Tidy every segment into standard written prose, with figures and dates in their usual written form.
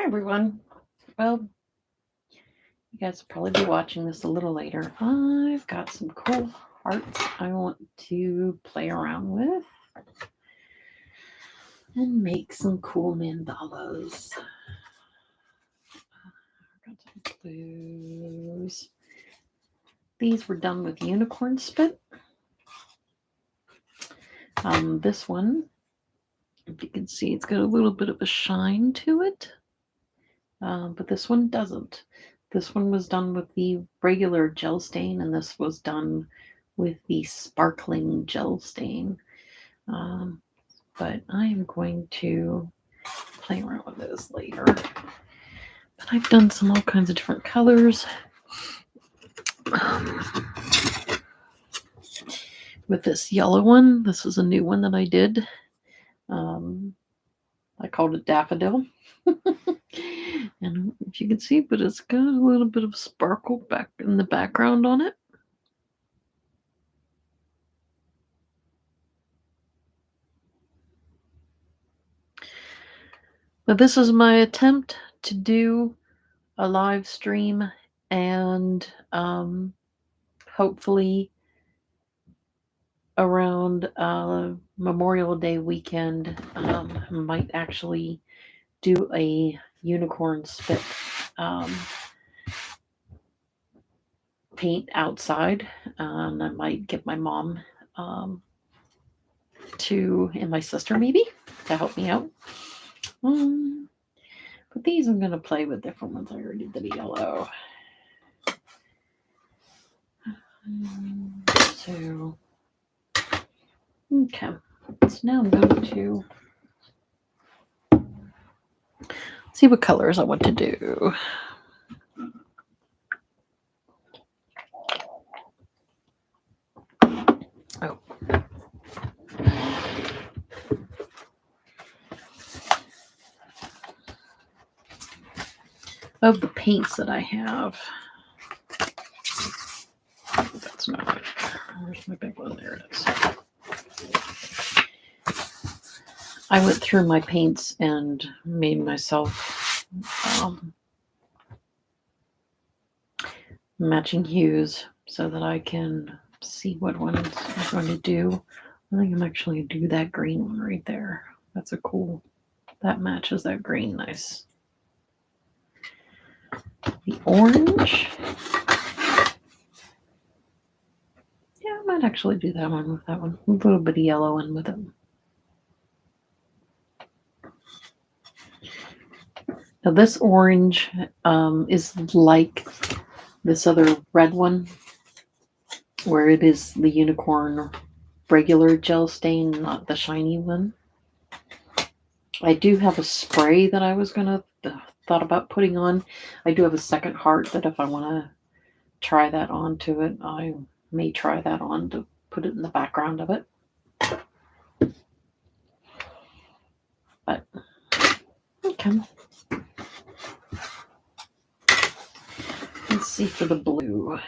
everyone. Well, you guys will probably be watching this a little later. I've got some cool hearts I want to play around with and make some cool mandalas. Got some blues. These were done with unicorn spit. This one, if you can see, it's got a little bit of a shine to it, but this one doesn't. This one was done with the regular gel stain, and this was done with the sparkling gel stain. But I am going to play around with those later. But I've done all kinds of different colors. With this yellow one, this is a new one that I did. I called it Daffodil. And if you can see, but it's got a little bit of sparkle back in the background on it. But this is my attempt to do a live stream and hopefully around Memorial Day weekend, might actually do a unicorn spit paint outside. And I might get my mom and my sister maybe to help me out. But these I'm going to play with different ones. I already did the yellow. So, okay. So now I'm going to see what colors I want to do. Oh. Of the paints that I have. That's not it. Where's my big one? There it is. I went through my paints and made myself matching hues so that I can see what ones I'm going to do. I think I'm actually going to do that green one right there. That's a cool, that matches that green nice. The orange. Yeah, I might actually do that one with that one. A little bit of yellow in with it. Now this orange is like this other red one, where it is the unicorn regular gel stain, not the shiny one. I do have a spray that I was gonna thought about putting on. I do have a second heart that if I want to try that onto it, I may try that on to put it in the background of it. But okay. Let's see for the blue.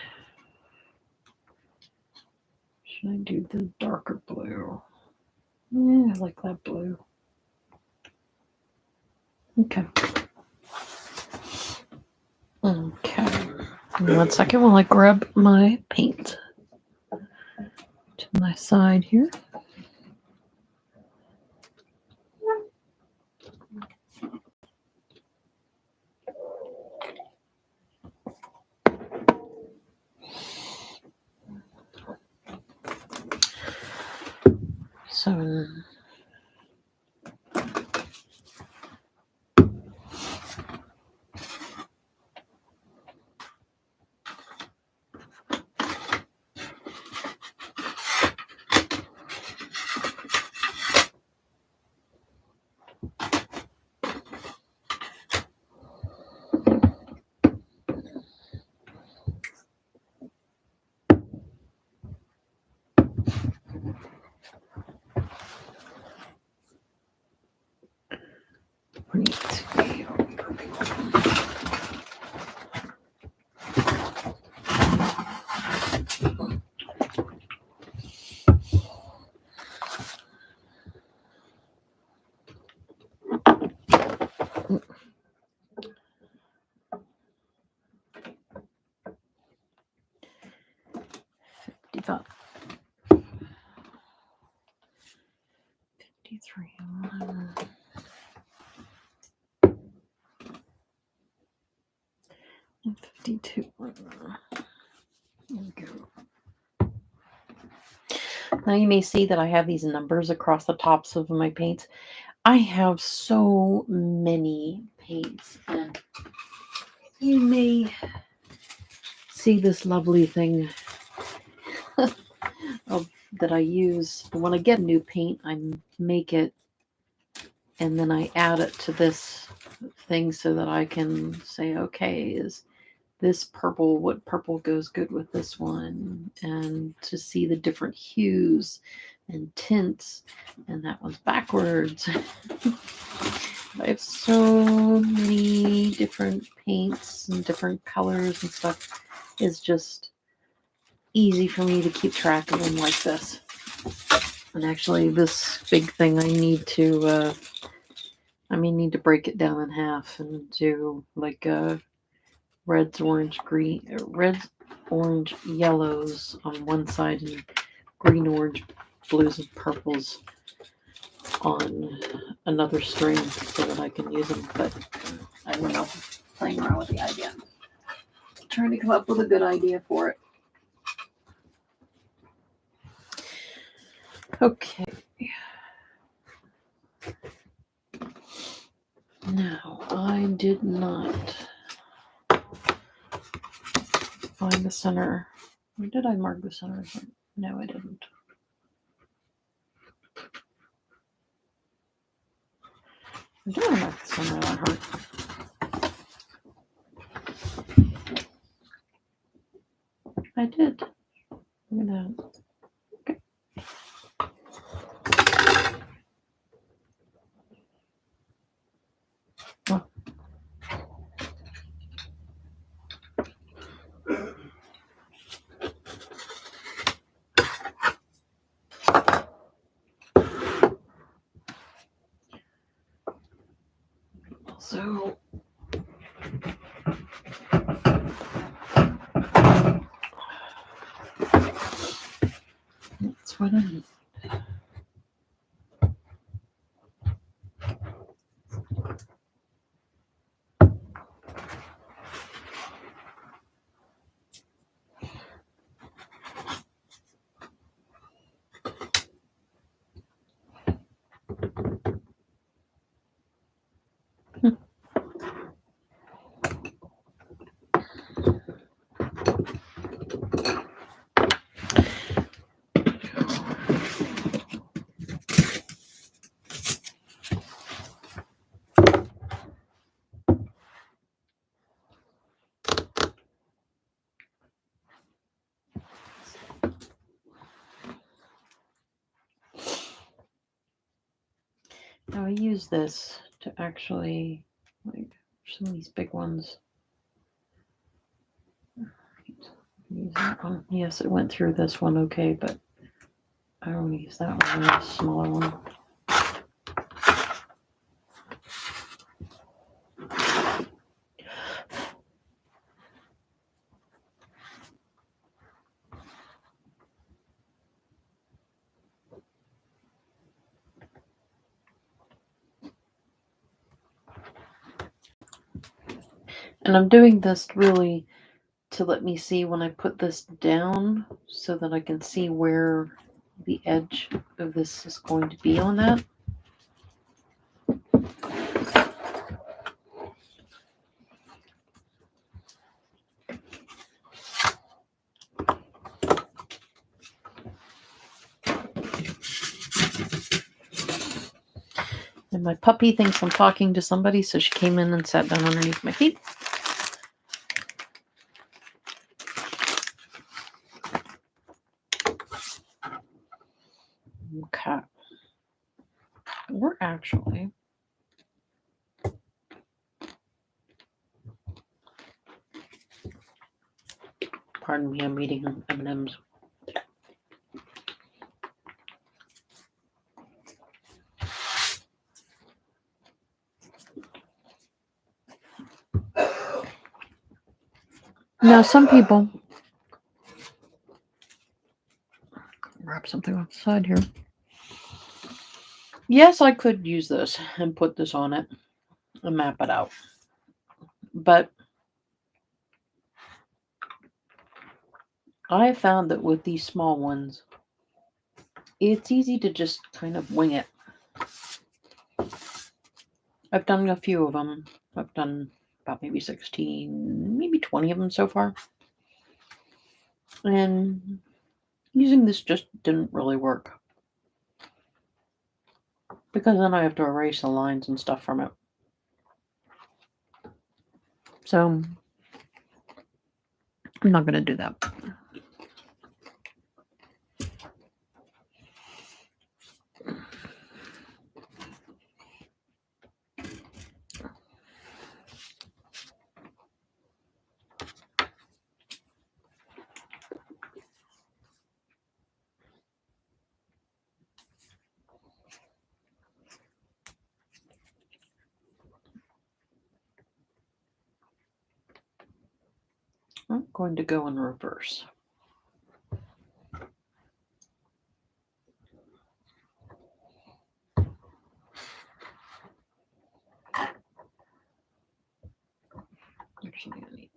Should I do the darker blue? Yeah, I like that blue. Okay. Okay. 1 second while I grab my paint to my side here. So 55. 53. And 52. There we go. Now you may see that I have these numbers across the tops of my paints. I have so many paints, and you may see this lovely thing that I use. When I get a new paint, I make it, and then I add it to this thing so that I can say, okay, is this purple, what purple goes good with this one, and to see the different hues and tints. And that one's backwards. I have so many different paints and different colors and stuff. It's just easy for me to keep track of them like this. And actually, this big thing, I need to break it down in half and do like reds, orange, yellows on one side, and green, orange, blues, and purples on another string so that I can use them. But I don't know, playing around with the idea. Trying to come up with a good idea for it. Okay. Now, I did not find the center. Or did I mark the center? No, I didn't. I did mark the center of that heart. I did. Look at that. Okay. Oh. So that's what I need. Now I use this to actually, like, some of these big ones. Use that one. Yes, it went through this one okay, but I don't use that one, the smaller one. And I'm doing this really to let me see when I put this down so that I can see where the edge of this is going to be on that. And my puppy thinks I'm talking to somebody, so she came in and sat down underneath my feet. Okay. We're actually... Pardon me, I'm eating M&Ms. Now, some people something off the side here. Yes, I could use this and put this on it and map it out. But I found that with these small ones, it's easy to just kind of wing it. I've done a few of them. I've done about maybe 16, maybe 20 of them so far. And using this just didn't really work. Because then I have to erase the lines and stuff from it. So I'm not going to do that. I'm going to go in reverse. Actually, I need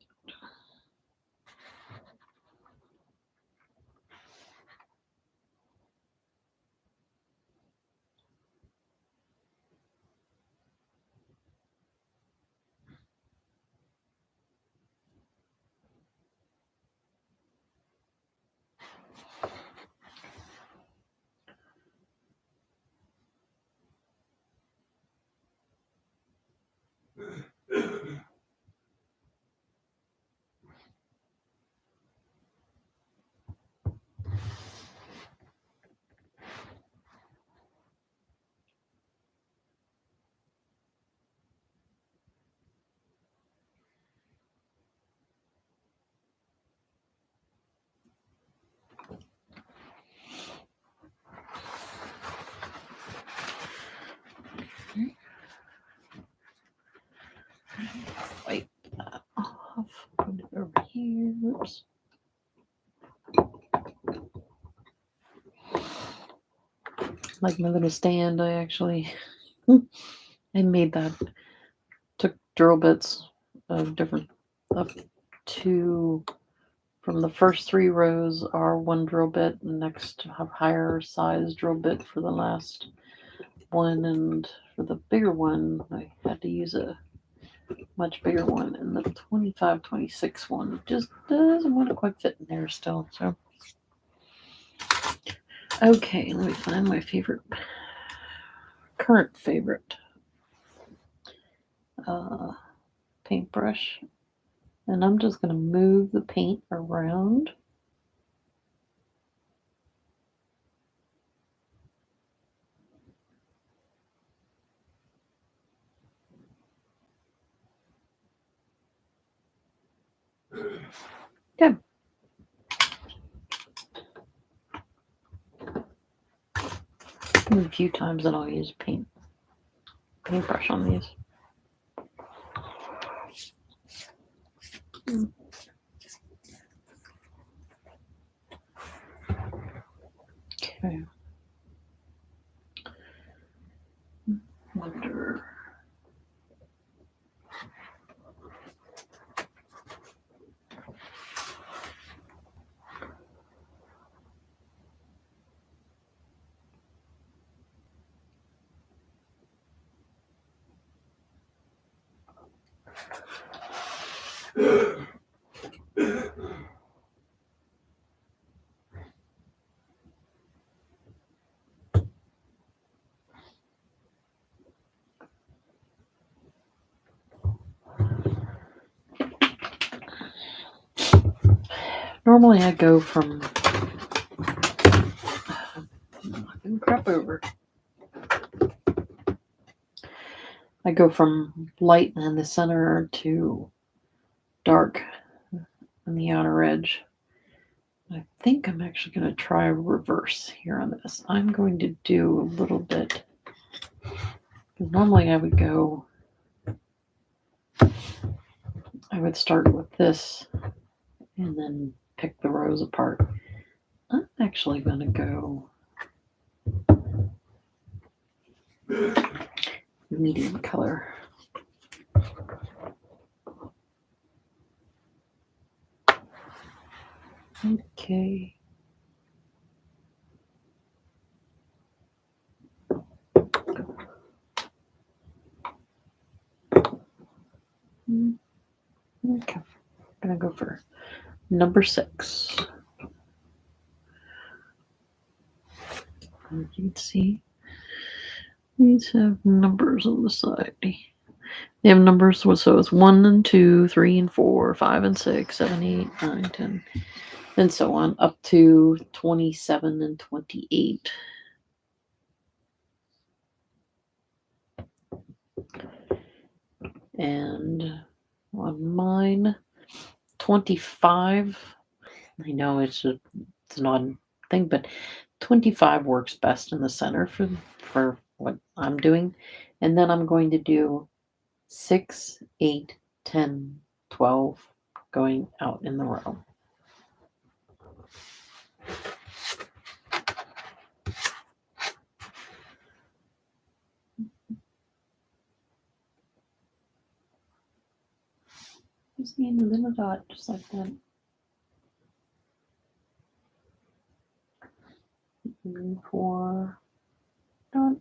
wipe that off. Put it over here. Oops. Like my little stand, I actually I made that. Took drill bits of different up to from the first 3 rows are 1 drill bit, and next have higher size drill bit for the last one, and for the bigger one I had to use a much bigger one, and the 25-26 one just doesn't want to quite fit in there still. So okay, let me find my current favorite paintbrush, and I'm just going to move the paint around. Good. A few times that I'll use paintbrush on these. Okay. Wonder. Normally I go from crap over. I go from light in the center to dark on the outer edge. I think I'm actually going to try reverse here on this. I'm going to do a little bit, because normally I would start with this and then pick the rows apart. I'm actually going to go medium color. Okay. Okay. I'm going to go for number 6. You can see these have numbers on the side. They have numbers, so it's 1 and 2, 3 and 4, 5 and 6, 7, 8, 9, 10, and so on, up to 27 and 28. And on mine, 25. I know it's an odd thing, but 25 works best in the center for what I'm doing. And then I'm going to do 6, 8, 10, 12 going out in the row. Just need a little dot, just like that. And 4 dot.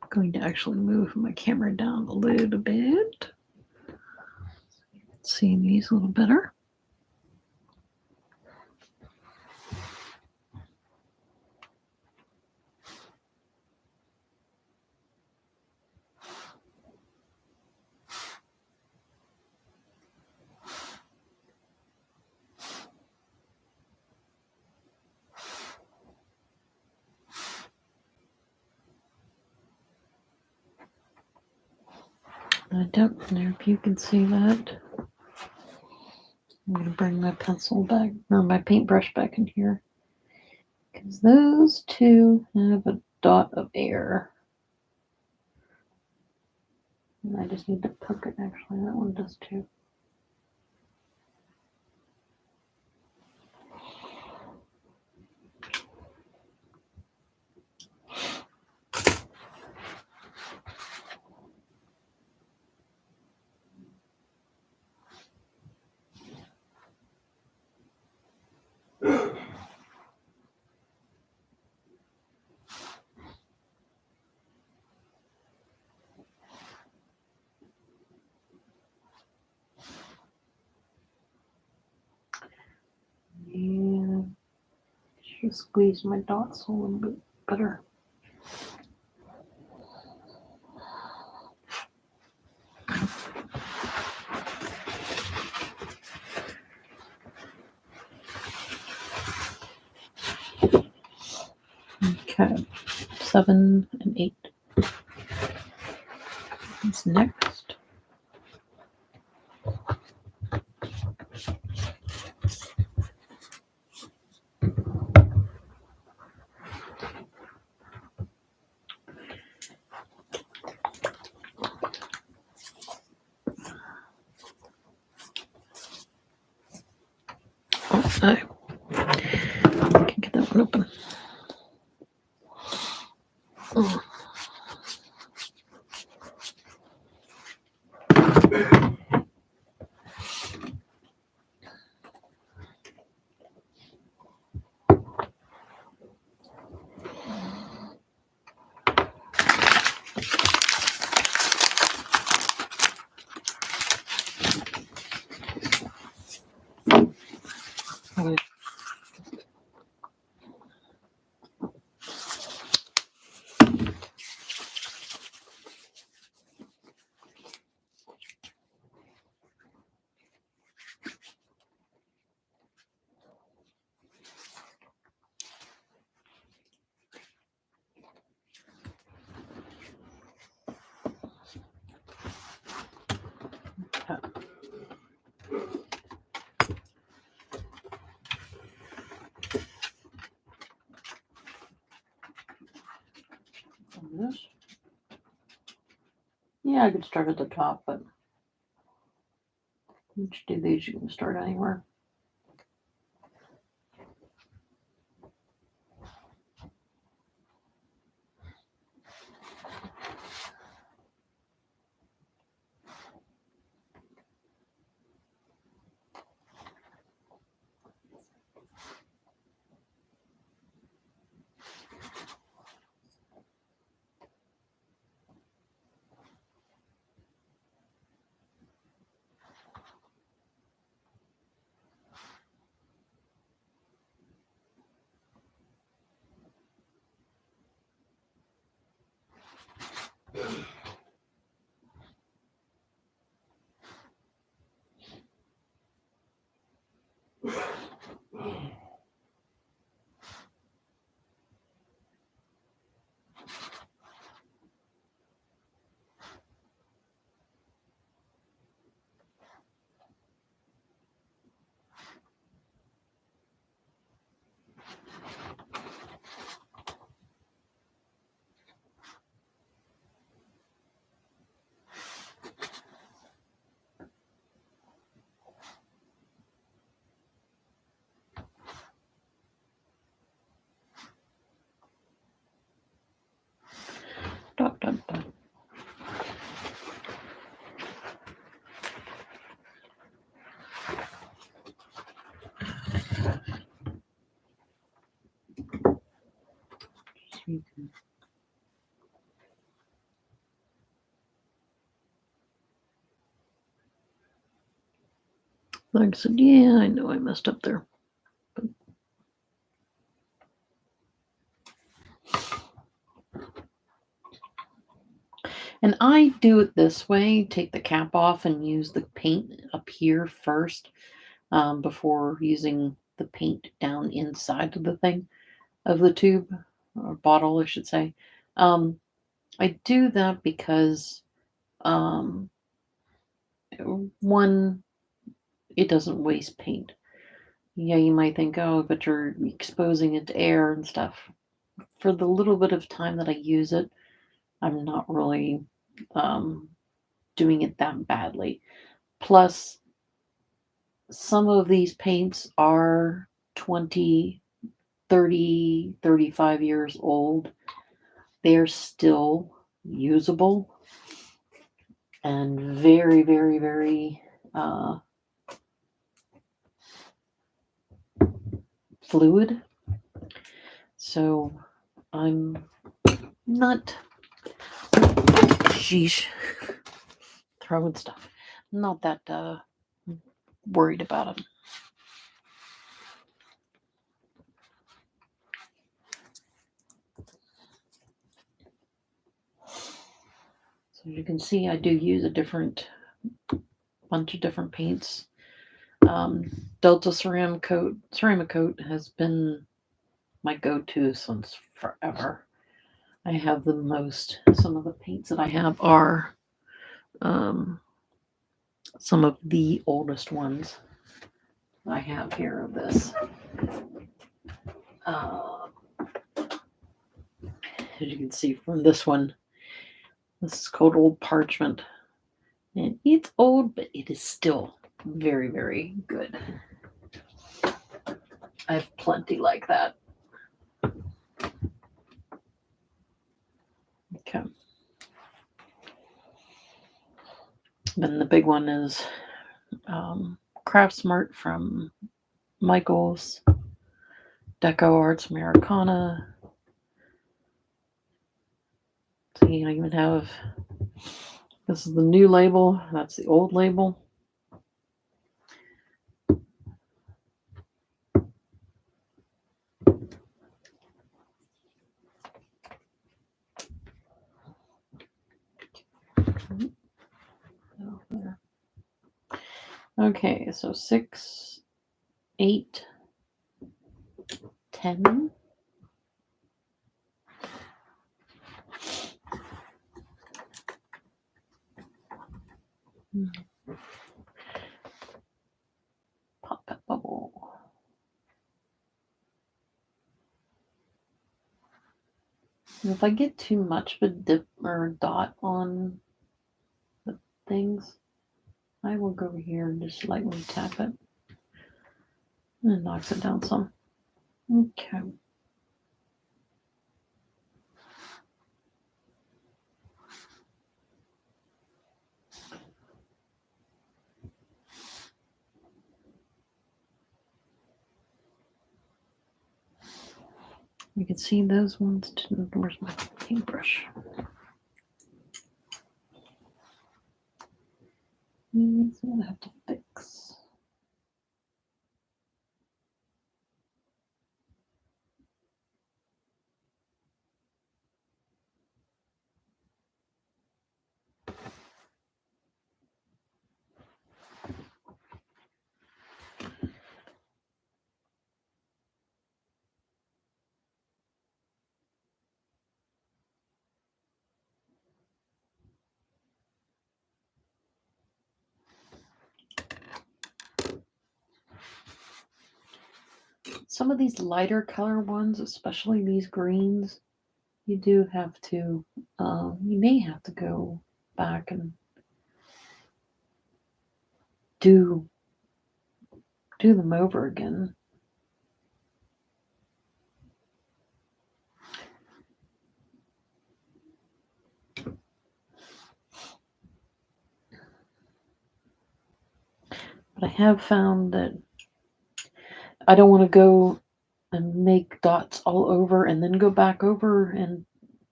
Going to actually move my camera down a little bit. See these a little better. I don't know if you can see that. I'm going to bring my pencil back, or my paintbrush back in here. Because those two have a dot of air. And I just need to poke it, actually. That one does too. And should squeeze my dots a little bit better. Okay, 7 and 8. What's next? Oh, I can get that one open. Oh. Yeah, I could start at the top, but once you do these, you can start anywhere. Dot, dot, dot. Like I said, yeah, I know I messed up there. But... And I do it this way, take the cap off and use the paint up here first before using the paint down inside of the thing, of the tube, or bottle, I should say. I do that because, one, it doesn't waste paint. Yeah, you might think, oh, but you're exposing it to air and stuff. For the little bit of time that I use it, I'm not really doing it that badly. Plus, some of these paints are 20, 30, 35 years old. They're still usable and very, very, very fluid. So I'm not, sheesh, throwing stuff. Not that worried about them. So as you can see, I do use a bunch of different paints. Delta Ceramcoat has been my go-to since forever. I have the most. Some of the paints that I have are some of the oldest ones I have here of this. As you can see from this one, this is called Old Parchment. And it's old, but it is still very, very good. I have plenty like that. Okay. Then the big one is Craftsmart from Michaels, Deco Arts Americana. See, I even have, this is the new label, that's the old label. Okay, so 6, 8, 10. Pop that bubble. If I get too much of a dip or a dot on things, I will go over here and just lightly tap it. And it knocks it down some. Okay. You can see those ones didn't. Where's my paintbrush? These I'm gonna have to fix. Some of these lighter color ones, especially these greens, you do have to, you may have to go back and do them over again. But I have found that I don't want to go and make dots all over and then go back over and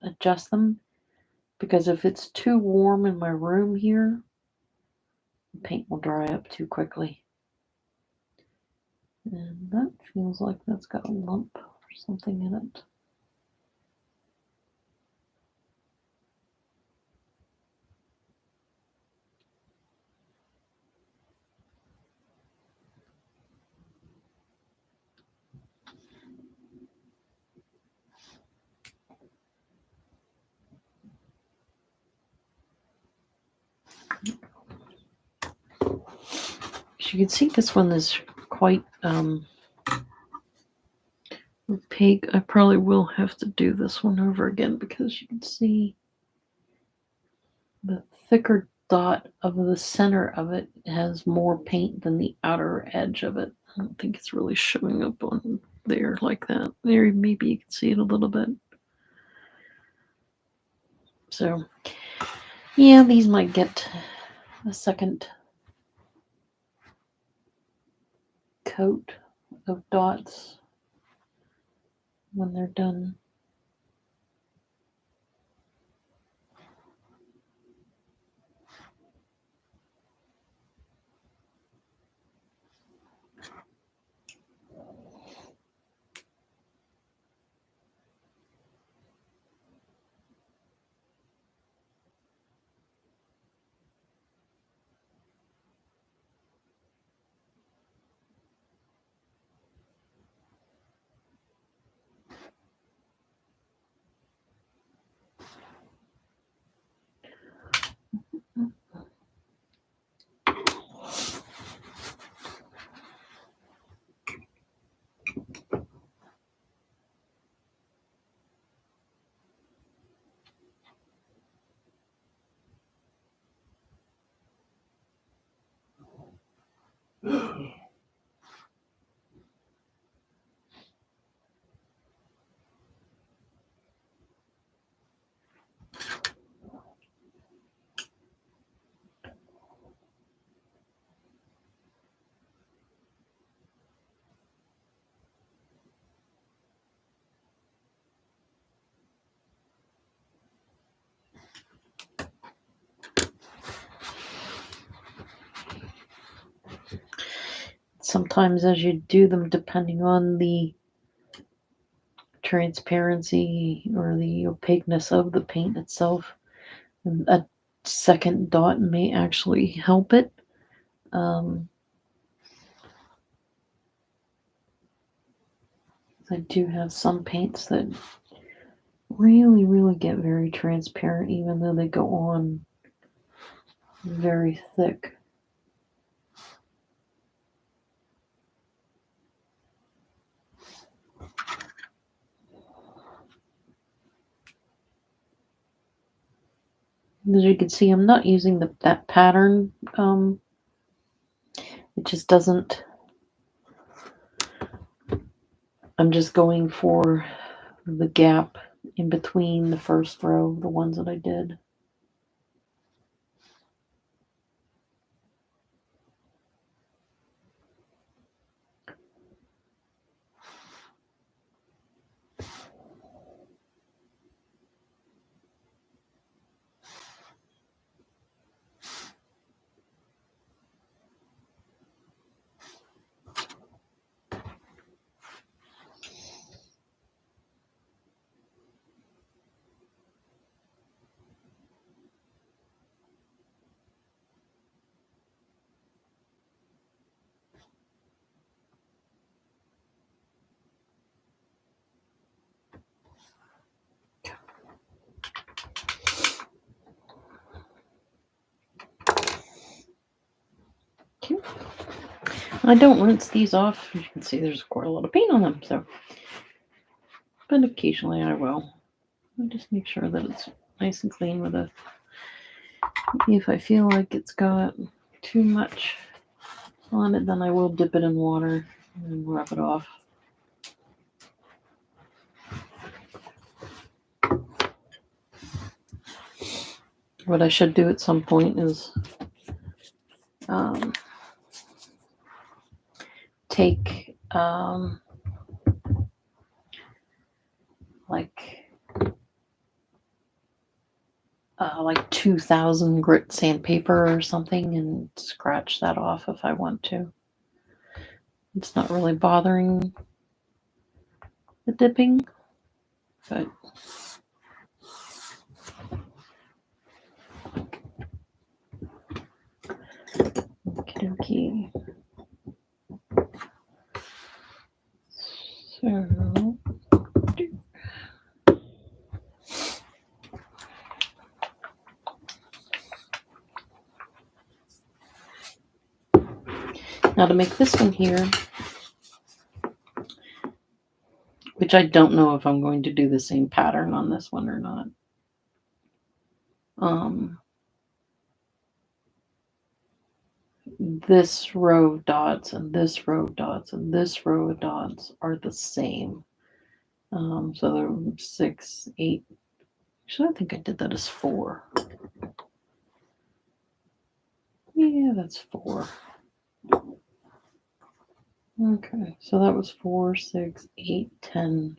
adjust them, because if it's too warm in my room here, the paint will dry up too quickly. And that feels like that's got a lump or something in it. As you can see, this one is quite opaque. I probably will have to do this one over again, because you can see the thicker dot of the center of it has more paint than the outer edge of it. I don't think it's really showing up on there like that. There, maybe you can see it a little bit. So, yeah, these might get a second coat of dots when they're done. Sometimes as you do them, depending on the transparency or the opaqueness of the paint itself, a second dot may actually help it. I do have some paints that really get very transparent, even though they go on very thick. As you can see, I'm not using that pattern. It just doesn't. I'm just going for the gap in between the first row, the ones that I did. Okay. I don't rinse these off. As you can see, there's quite a lot of paint on them. So, but occasionally I will. I just make sure that it's nice and clean with a. If I feel like it's got too much on it, then I will dip it in water and rub it off. What I should do at some point is take like 2000 grit sandpaper or something and scratch that off if I want to. It's not really bothering the dipping, but okie dokie. So now to make this one here, which I don't know if I'm going to do the same pattern on this one or not. This row of dots and this row of dots and this row of dots are the same. So they're 6, 8. Actually, I think I did that as 4. Yeah, that's 4. Okay, so that was 4, 6, 8, 10.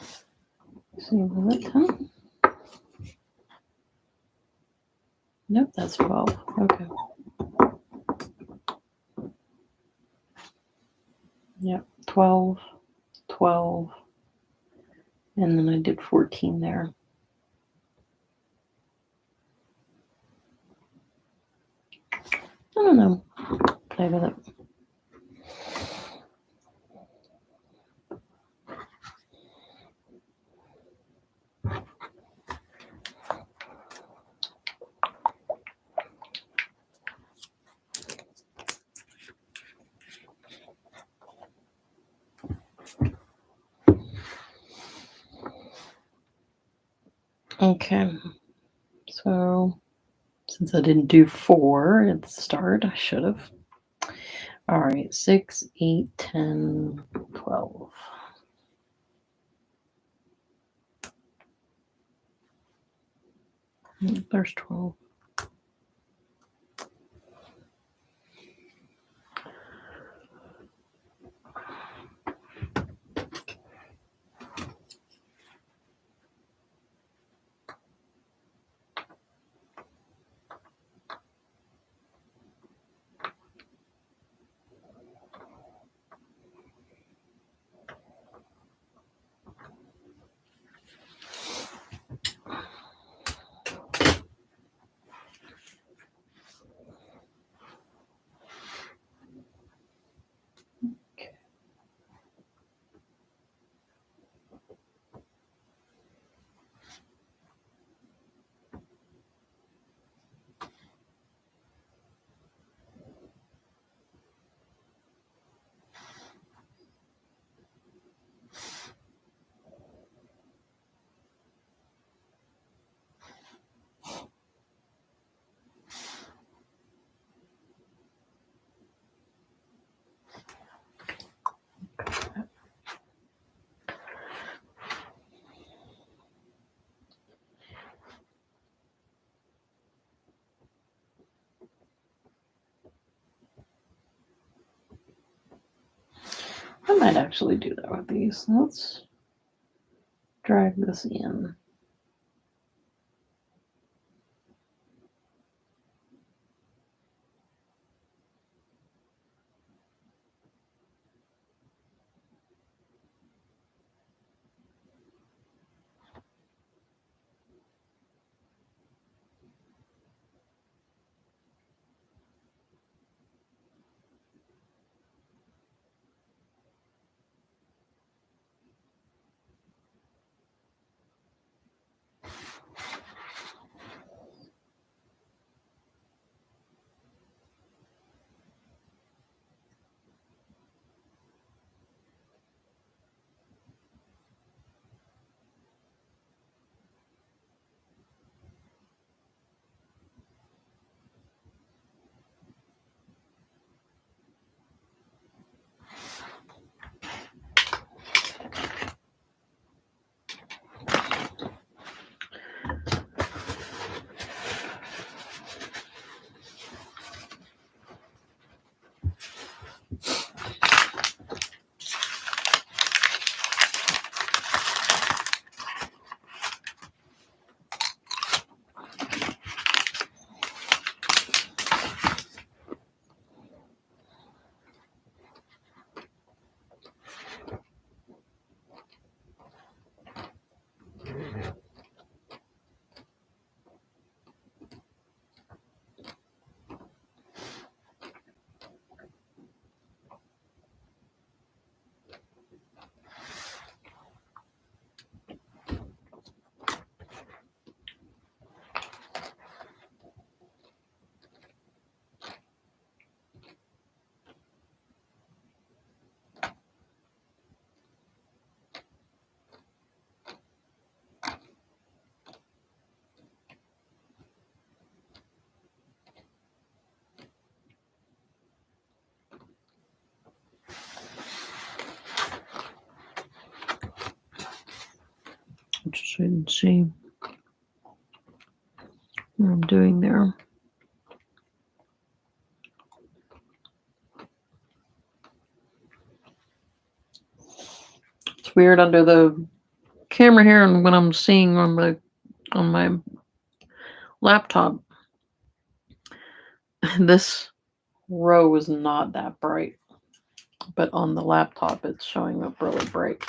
Let's see, was that 10? Nope, that's 12. Okay. Yep, 12, 12, and then I did 14 there. I don't know. Play with it. Okay, so since I didn't do 4 at the start, I should have. All right, 6, 8, 10, 12. There's 12. I might actually do that with these. Let's drag this in. Just wait and see what I'm doing there. It's weird under the camera here, and when I'm seeing on my laptop, this row is not that bright, but on the laptop it's showing up really bright.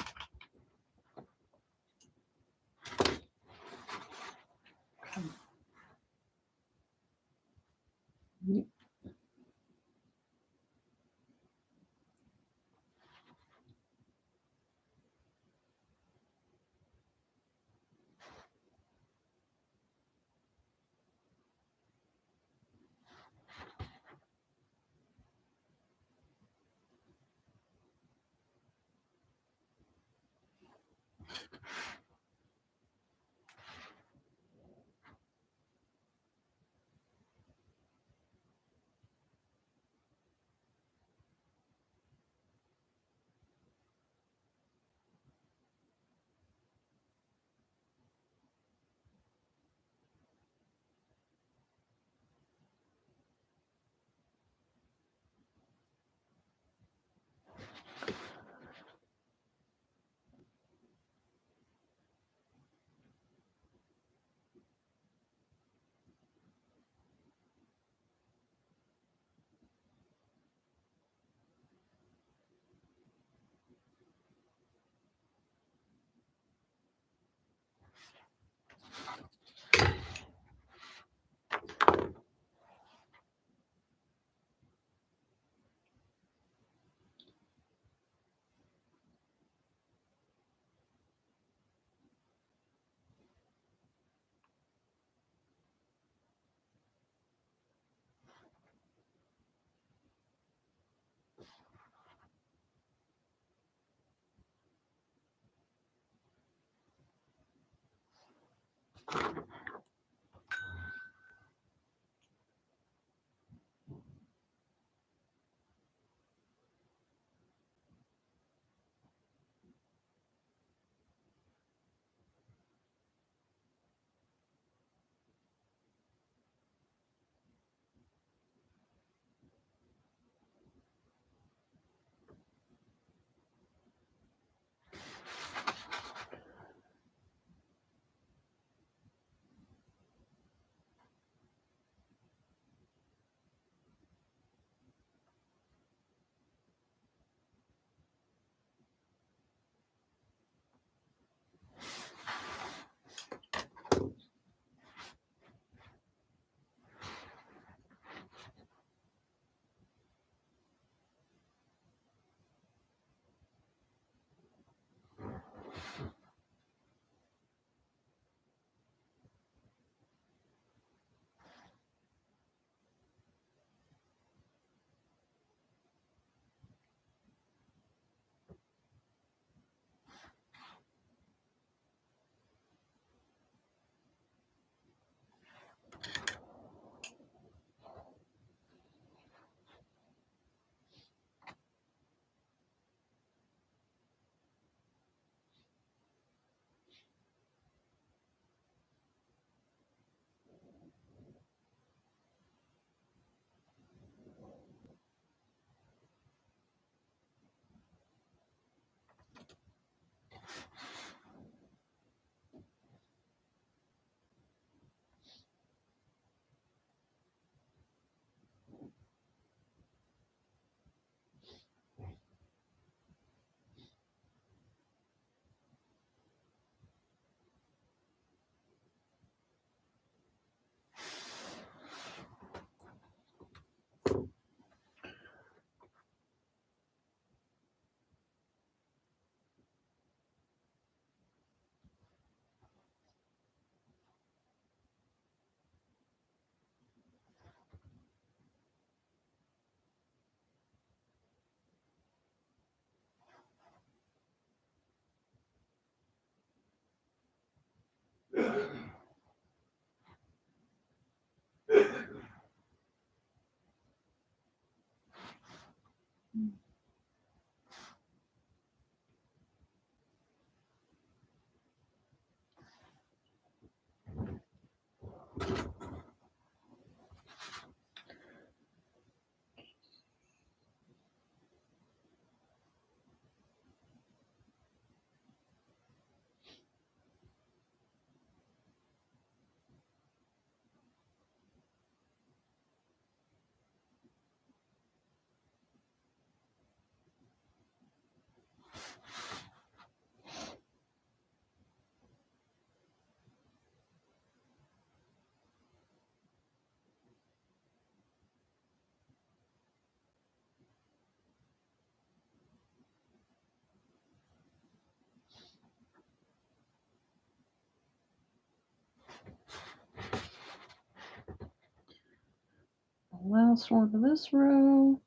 Last one of this row.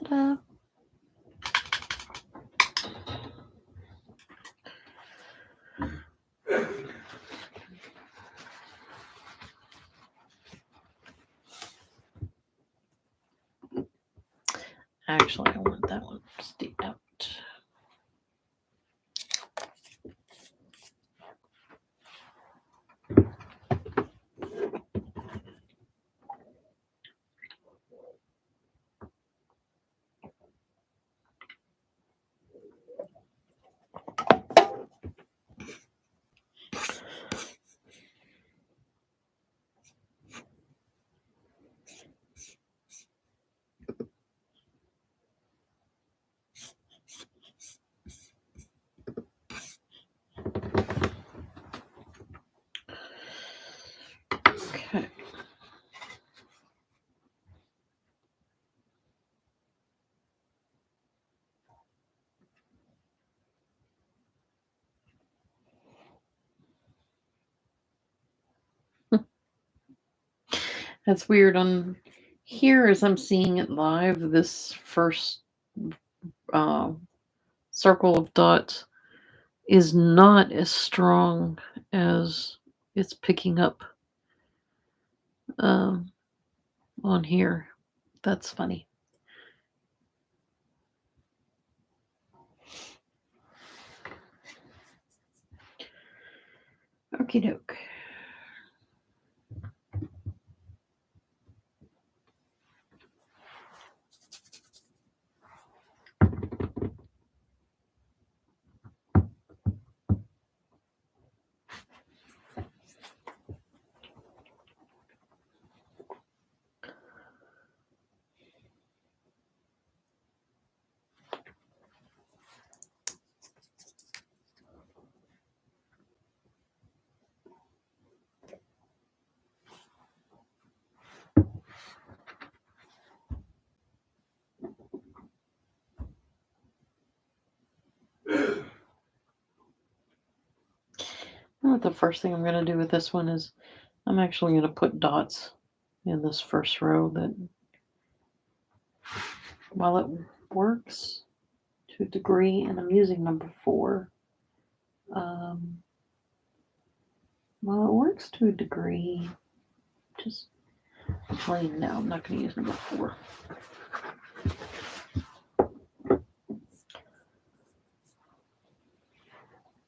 Ta-da. Actually, I want that one to stay out. Okay. That's weird. On here, as I'm seeing it live, this first circle of dots is not as strong as it's picking up on here. That's funny. Okie doke. Well, the first thing I'm going to do with this one is I'm actually going to put dots in this first row that while it works to a degree, and I'm using number 4, while it works to a degree, just plain no, I'm not going to use number 4.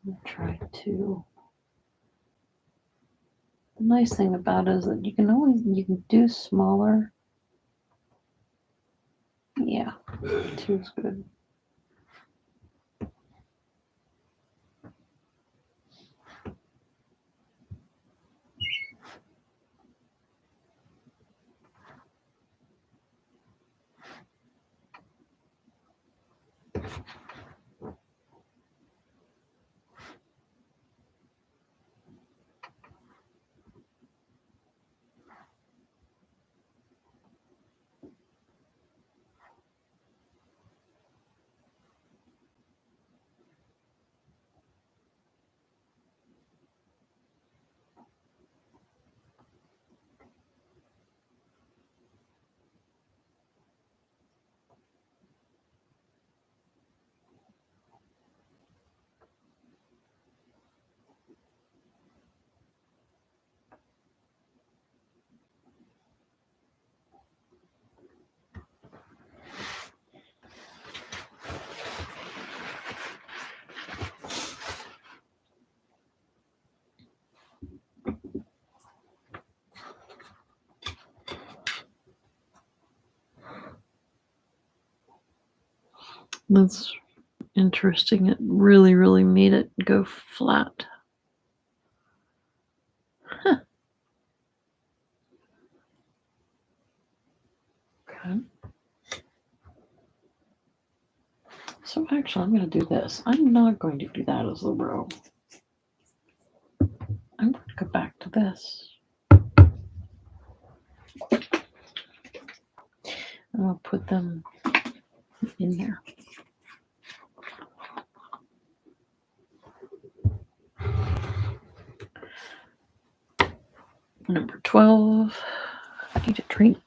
I'll try to. The nice thing about it is that you can do smaller. Yeah, 2 is good. That's interesting. It really, really made it go flat. Huh. Okay. So actually, I'm going to do this. I'm not going to do that as the row. I'm going to go back to this. I'll put them in there. Number 12. I need a drink.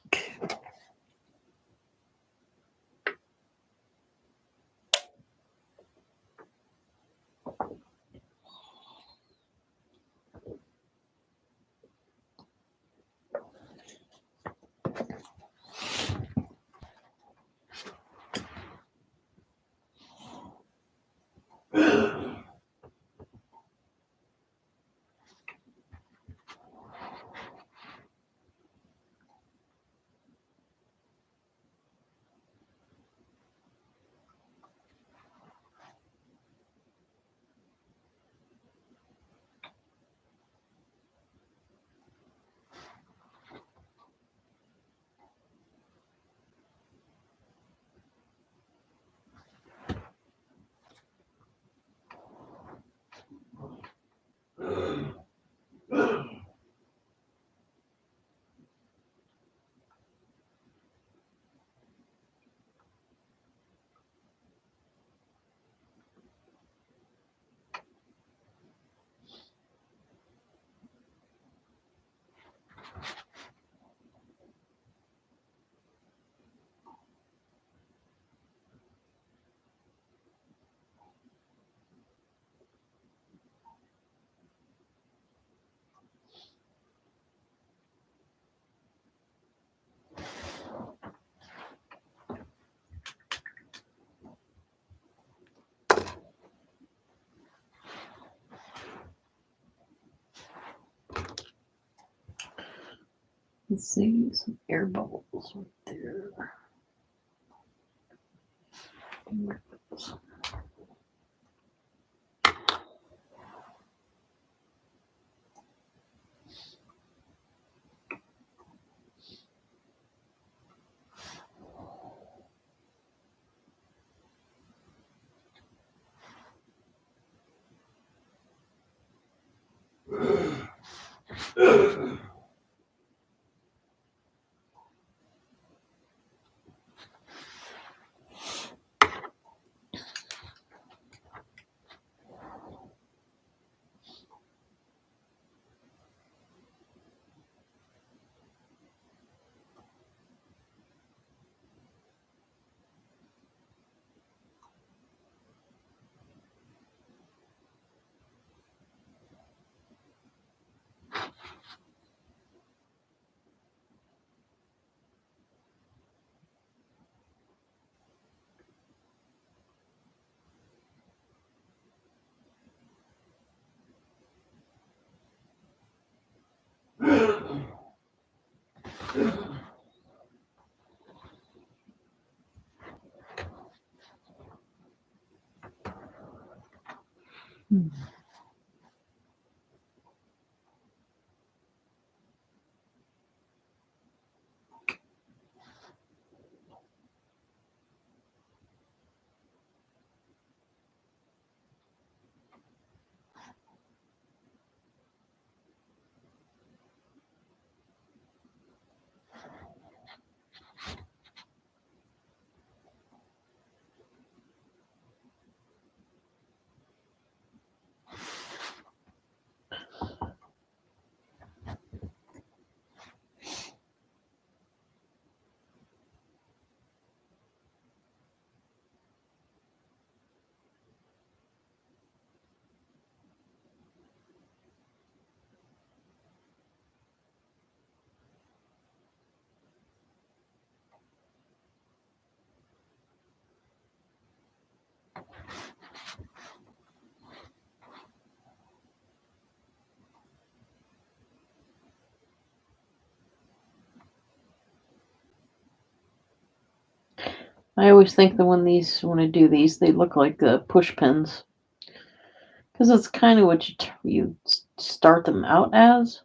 Let's see, some air bubbles right there. I always think that when I do these, they look like push pins because that's kind of what you start them out as.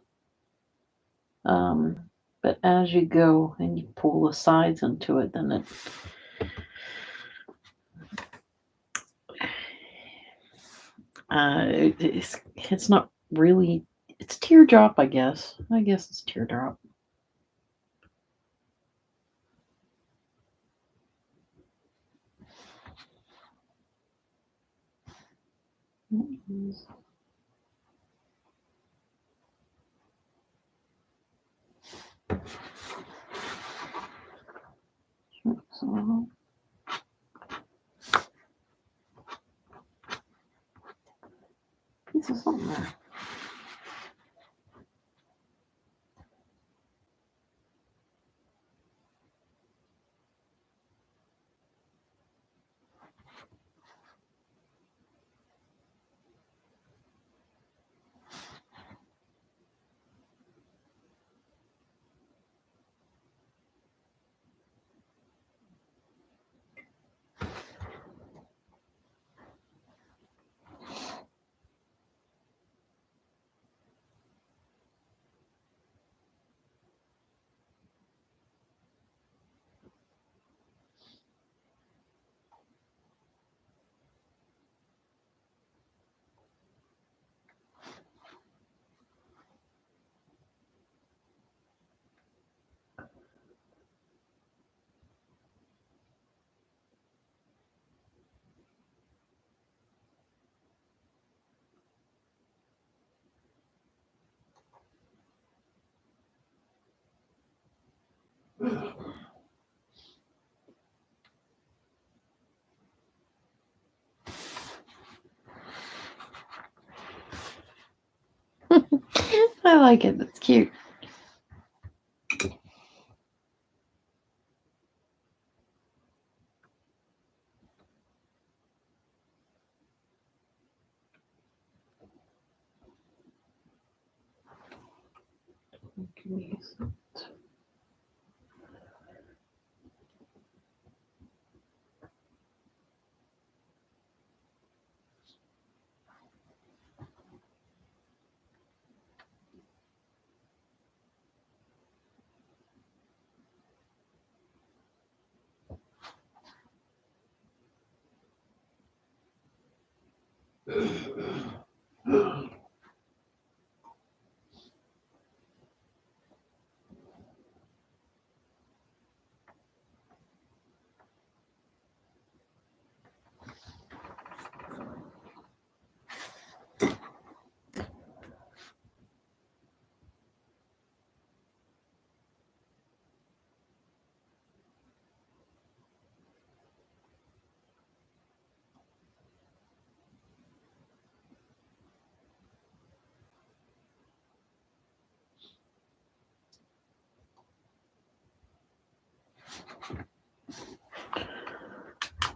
But as you go and you pull the sides into it, then it's not really. It's teardrop, I guess. I guess it's teardrop. So, piece of something there. I like it. It's cute.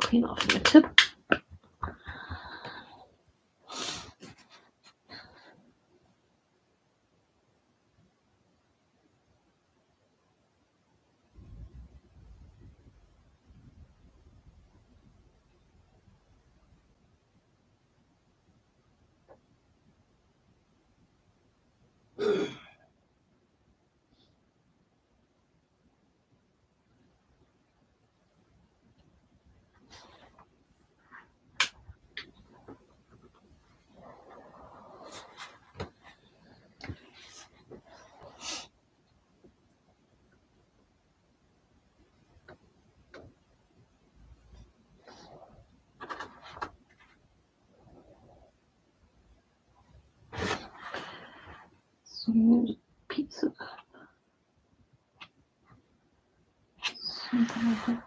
Clean off the tip. So here's a piece of something like that.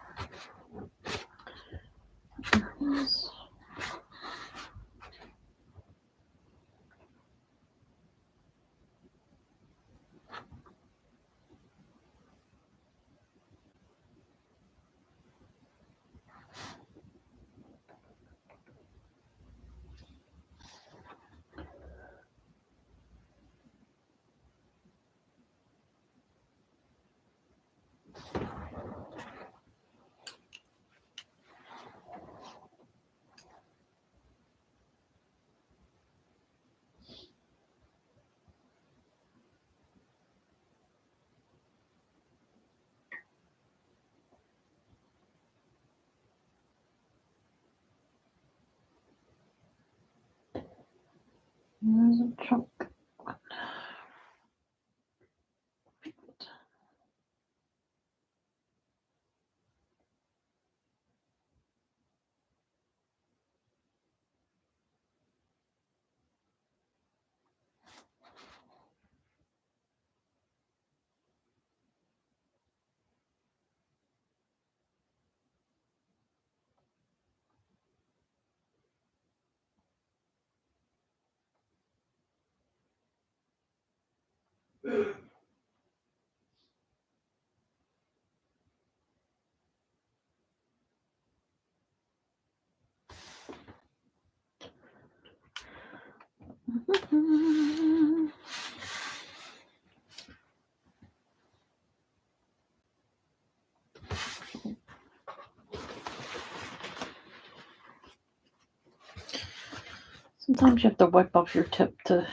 There's a chunk. Sometimes you have to wipe off your tip to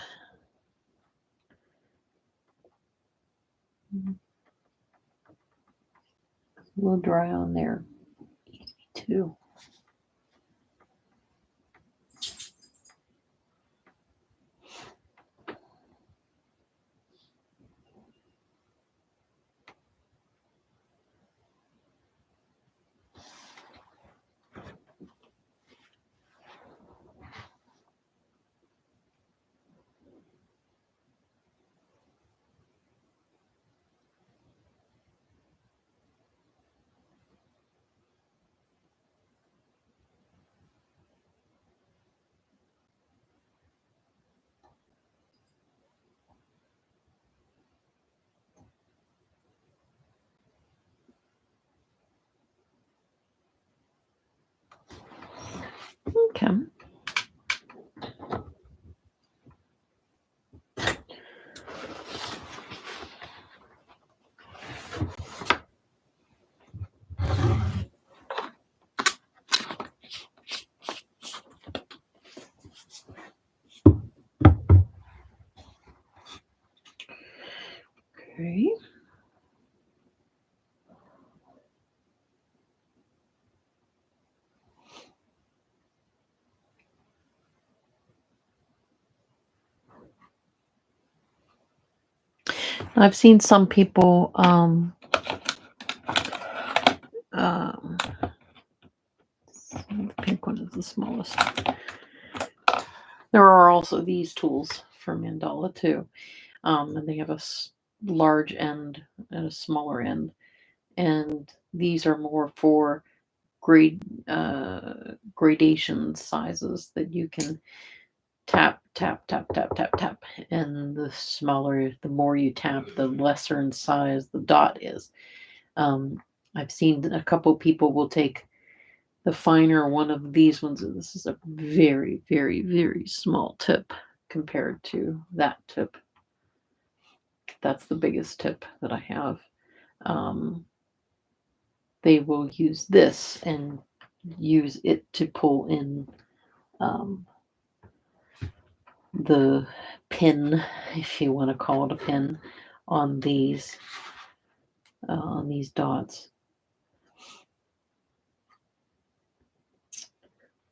blow dry on there too. Okay. Okay. I've seen some people the pink one is the smallest. There are also these tools for mandala too, and they have a large end and a smaller end, and these are more for gradation sizes that you can tap, tap, tap, tap, tap, tap, and the smaller, the more you tap, the lesser in size the dot is. I've seen a couple people will take the finer one of these ones. This is a very, very, very small tip compared to that tip. That's the biggest tip that I have. They will use this and use it to pull in the pin, if you want to call it a pin, on these dots.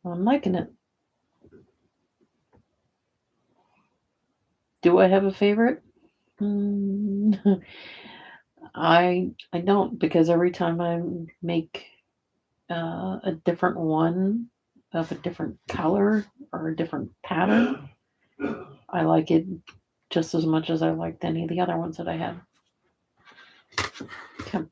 I'm liking it. Do I have a favorite? I don't, because every time I make a different one of a different color or a different pattern, I like it just as much as I liked any of the other ones that I had. Okay.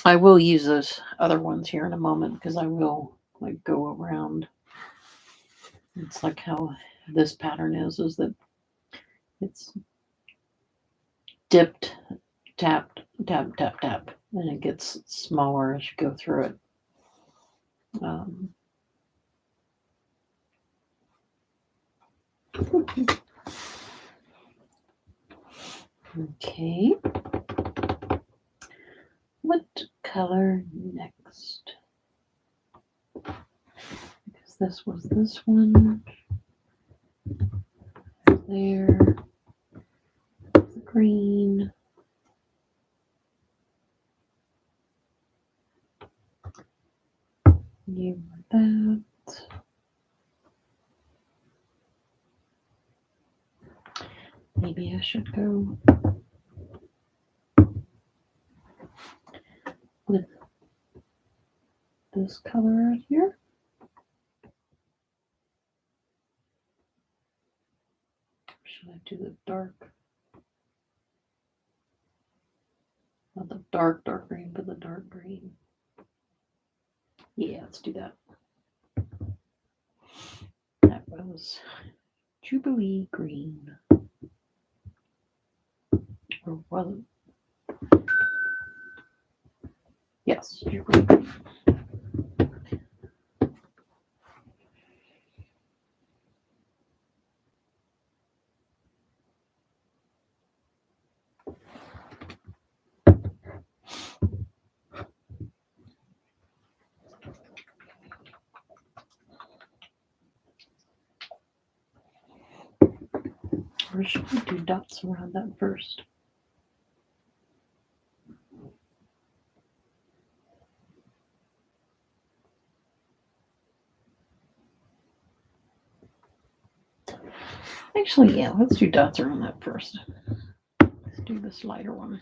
I will use those other ones here in a moment because I will like go around. It's like how this pattern is that it's dipped, tapped, tap, tap, tap, and it gets smaller as you go through it. Okay. What color next? Because this was this one. There. The green. You want that. Maybe I should go with this color right here. Should I do the dark? Not the dark green, but the dark green. Yeah, let's do that. That was Jubilee green. Or was it? Yes, Jubilee green. Or should we do dots around that first? Actually, yeah, let's do dots around that first. Let's do this lighter one.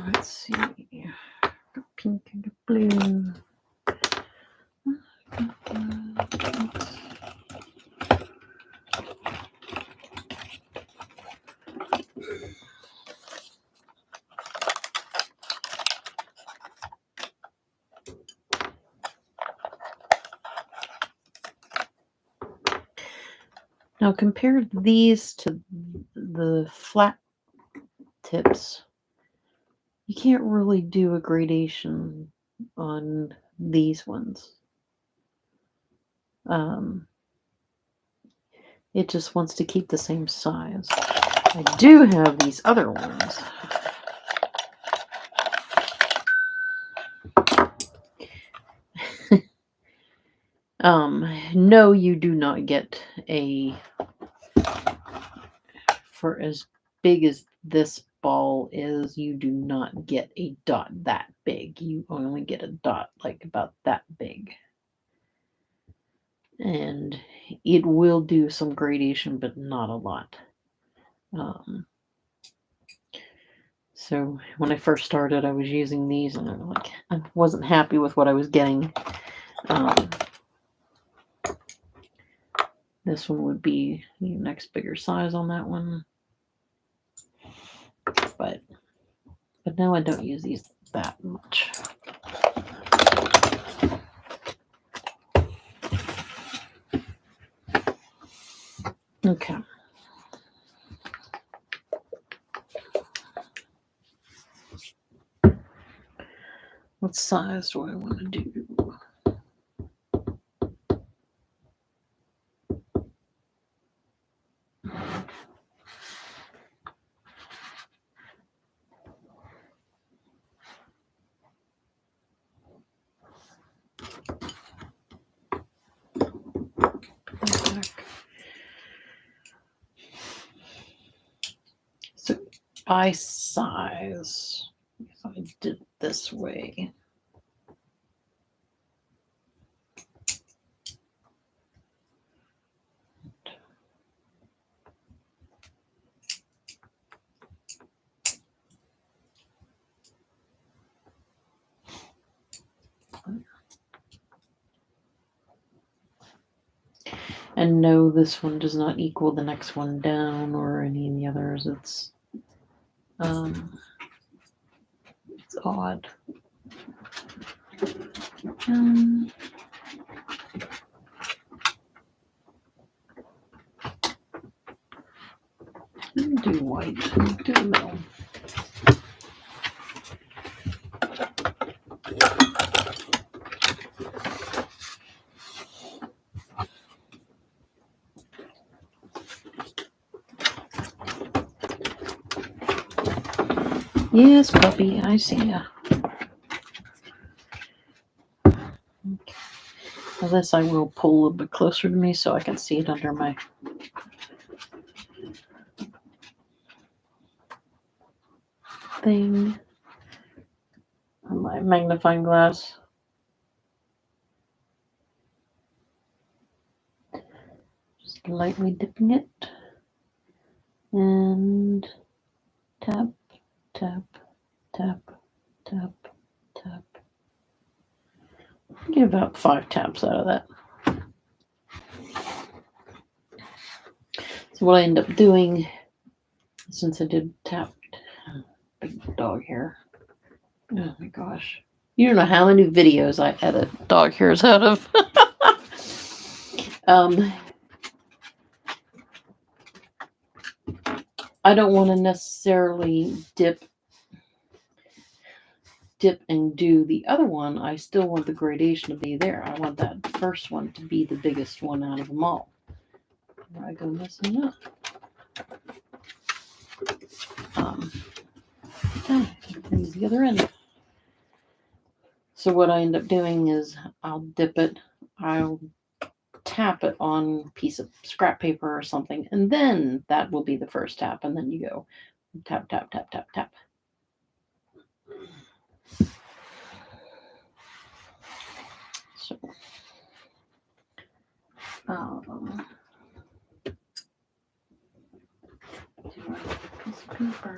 Let's see. Got pink and blue. Now compare these to the flat tips. You can't really do a gradation on these ones. It just wants to keep the same size. I do have these other ones. No, you do not get for as big as this ball is, you do not get a dot that big. You only get a dot like about that big. And it will do some gradation, but not a lot. So when I first started, I was using these, and I wasn't happy with what I was getting. This one would be the next bigger size on that one, but now I don't use these that much. Okay. What size do I want to do? So by size, if I did this way. And no, this one does not equal the next one down or any of the others. It's odd. Do white. Do the middle. Yes, puppy, I see ya. Okay. Now this I will pull a little bit closer to me so I can see it under my... thing on my magnifying glass. Just lightly dipping it. And tap, tap, tap, tap, tap. Get about 5 taps out of that. So what I end up doing, since I did tap, big dog hair. Oh my gosh. You don't know how many videos I edit dog hairs out of. I don't want to necessarily dip and do the other one. I still want the gradation to be there. I want that first one to be the biggest one out of them all. Where I go messing up. Use the other end. So what I end up doing is I'll dip it, I'll tap it on a piece of scrap paper or something, and then that will be the first tap, and then you go tap, tap, tap, tap, tap. So, piece of paper.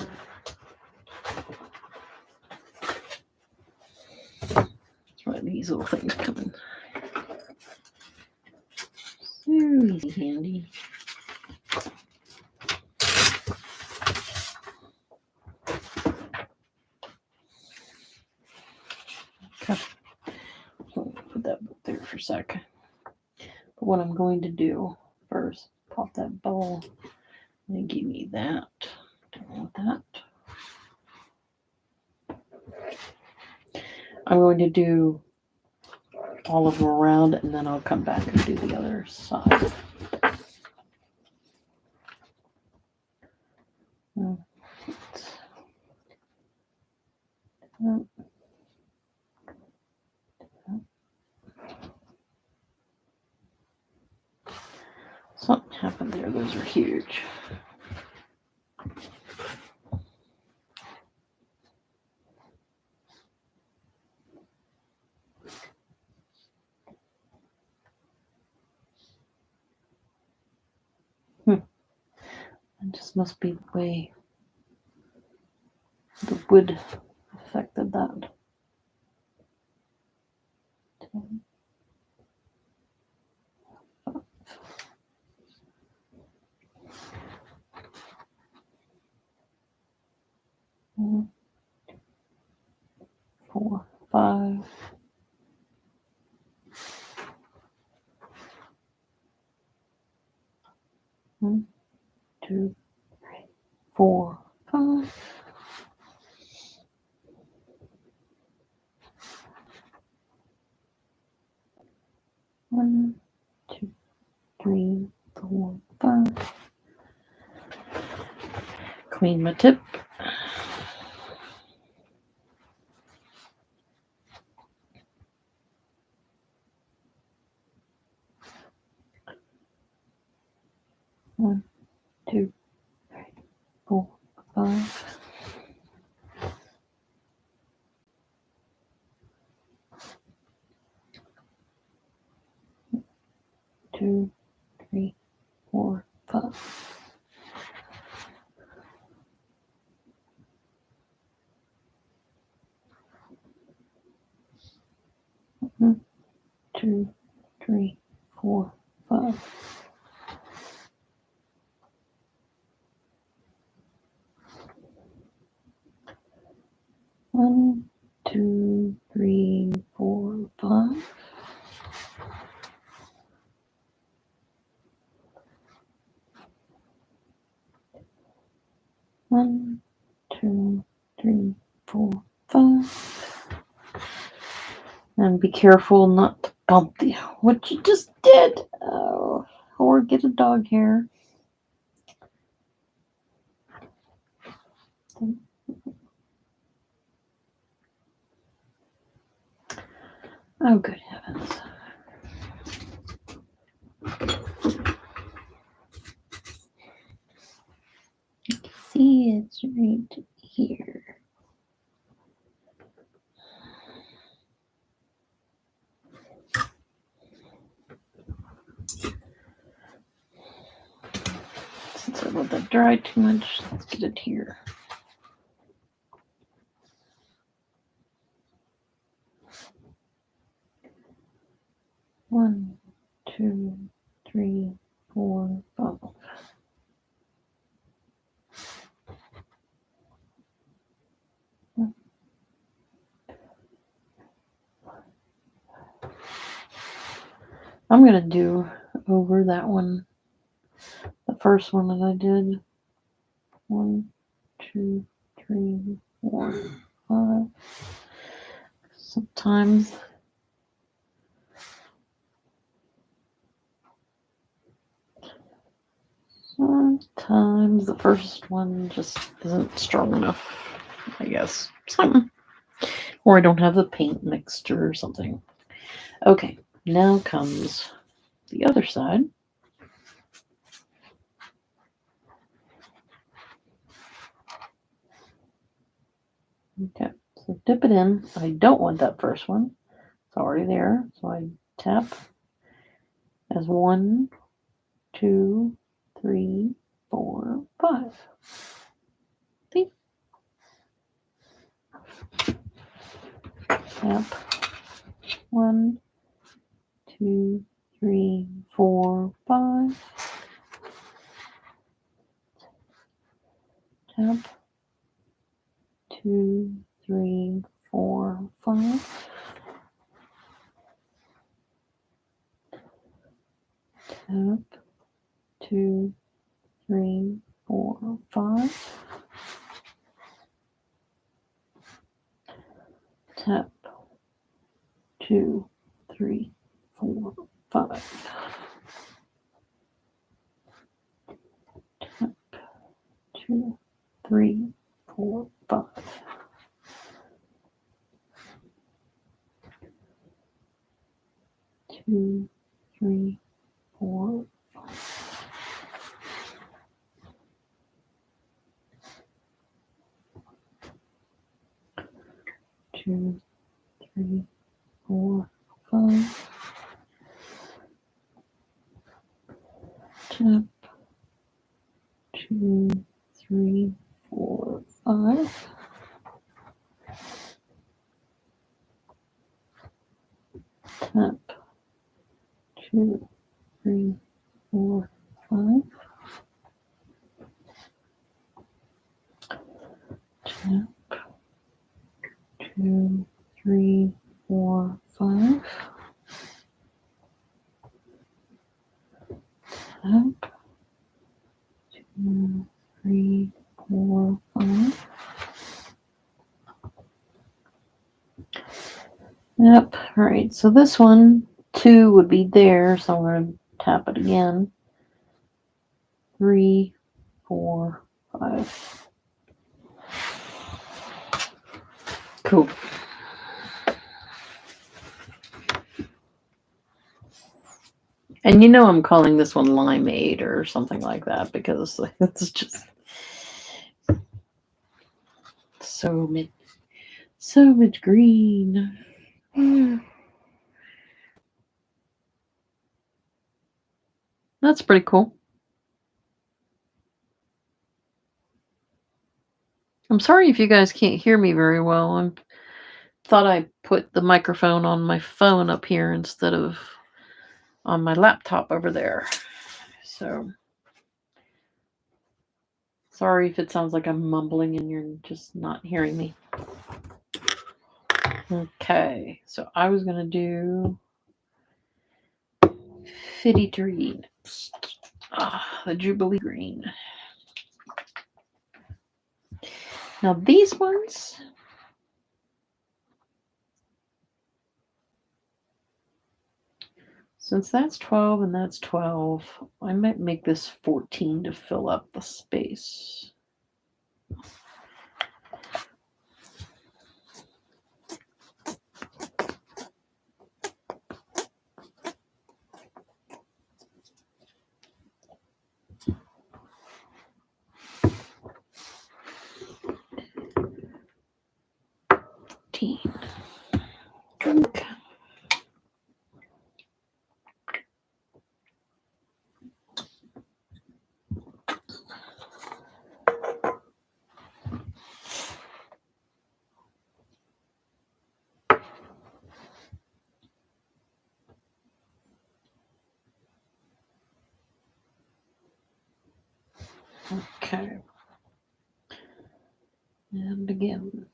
That's why these little things come in. Very easy handy. Okay. So put that there for a sec. But what I'm going to do first, pop that bowl. And give me that. Don't want that. I'm going to do all of them around, and then I'll come back and do the other side. Something happened there. Those are huge. It just must be the way the wood affected that. One, 4, 5. One, 2, 3, 4, 5. One, 2, 3, 4, 5. Clean my tip. One, 2, 3, 4, 5. Two, 3, 4, 5. One, 2, 3, 4, 5. One, 2, 3, 4, 5. One, 2, 3, 4, 5. And be careful not to bump what you just did. Oh, or get a dog hair. Oh, good heavens. You can see it's right here. dried too much. Let's get it here. One, 2, 3, 4, 5. I'm going to do over that one, the first one that I did. 1, 2, 3, 4, 5. Sometimes the first one just isn't strong enough, I guess. Something. Or I don't have the paint mixed or something. Okay, now comes the other side. Okay, so dip it in. I don't want that first one. It's already there. So I tap as 1, 2, 3, 4, 5. See? Tap 1, 2, 3, 4, 5. Tap 2, 3, 4, 5. Tap 2, 3, 4, 5. Tap 2, 3, 4, 5. Tap 2, 3, 4, 5. Two, 3, 4, 5. Two, 3, 4, 5. Tap 2, 3, 4, 5. Tap 2, 3, 4, 5. Tap 2, 3, 4, 5. Tap 2, 3, 4, 5. Yep. All right. So this one, 2 would be there. So I'm going to tap it again. 3, 4, 5. Cool. And you know I'm calling this one Limeade or something like that because it's just so much green. That's pretty cool. I'm sorry if you guys can't hear me very well. I thought I put the microphone on my phone up here instead of on my laptop over there. So sorry if it sounds like I'm mumbling and you're just not hearing me. Okay, so I was going to do Fitty Tree next. The Jubilee Green. Now these ones, since that's 12 and that's 12, I might make this 14 to fill up the space. Okay. Okay. And again.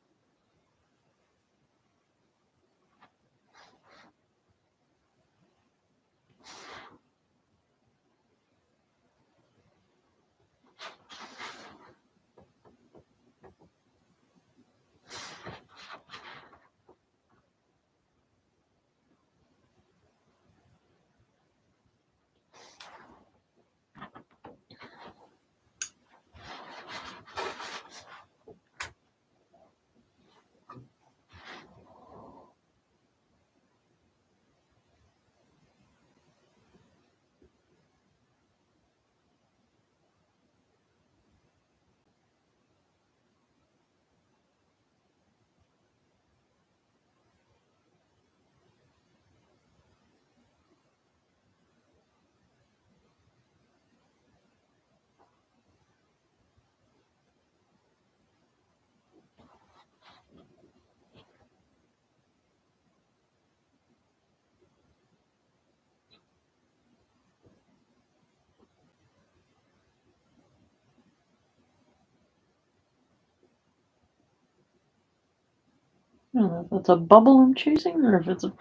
I don't know if that's a bubble I'm choosing or if it's a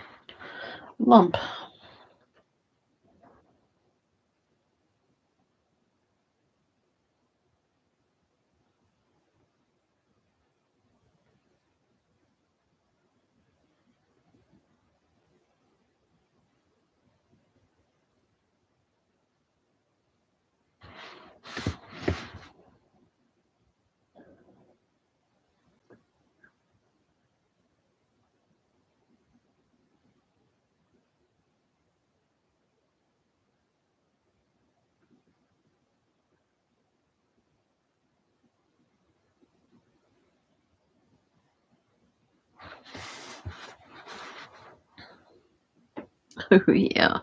lump. Oh, yeah.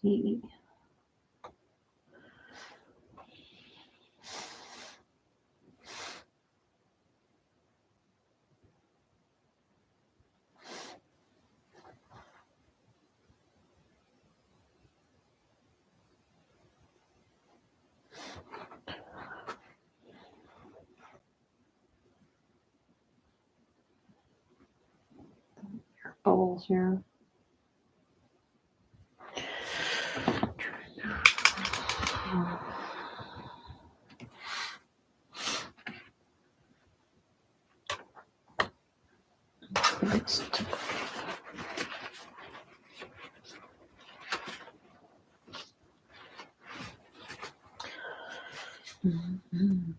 See. Bubbles here. Next. Mm-hmm.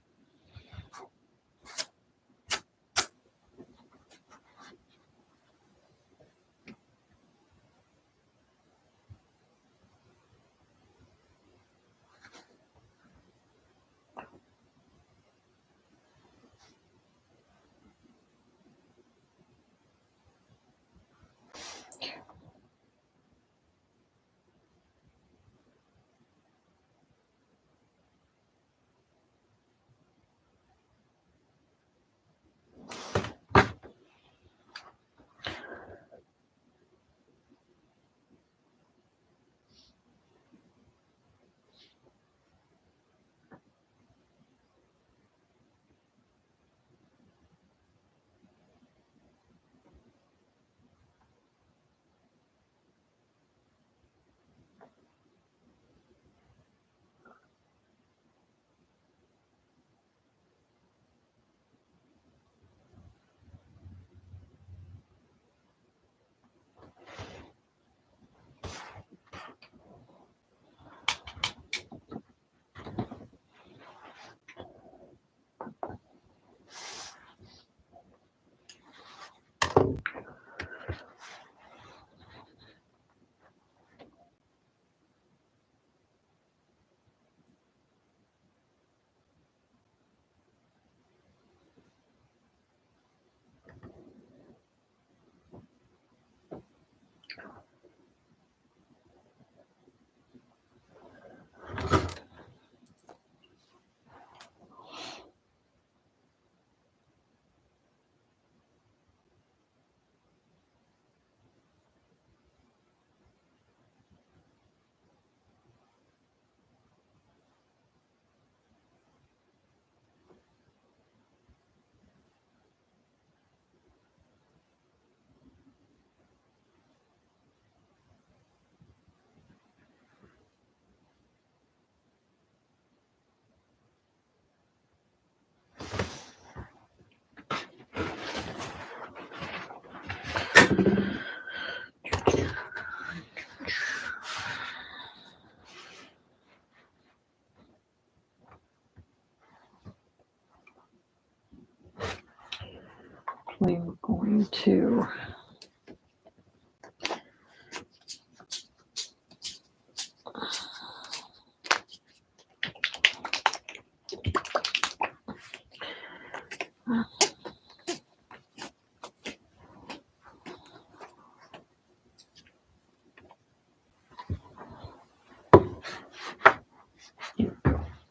I'm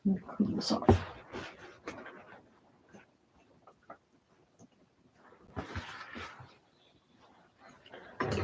going to clean this off. Okay.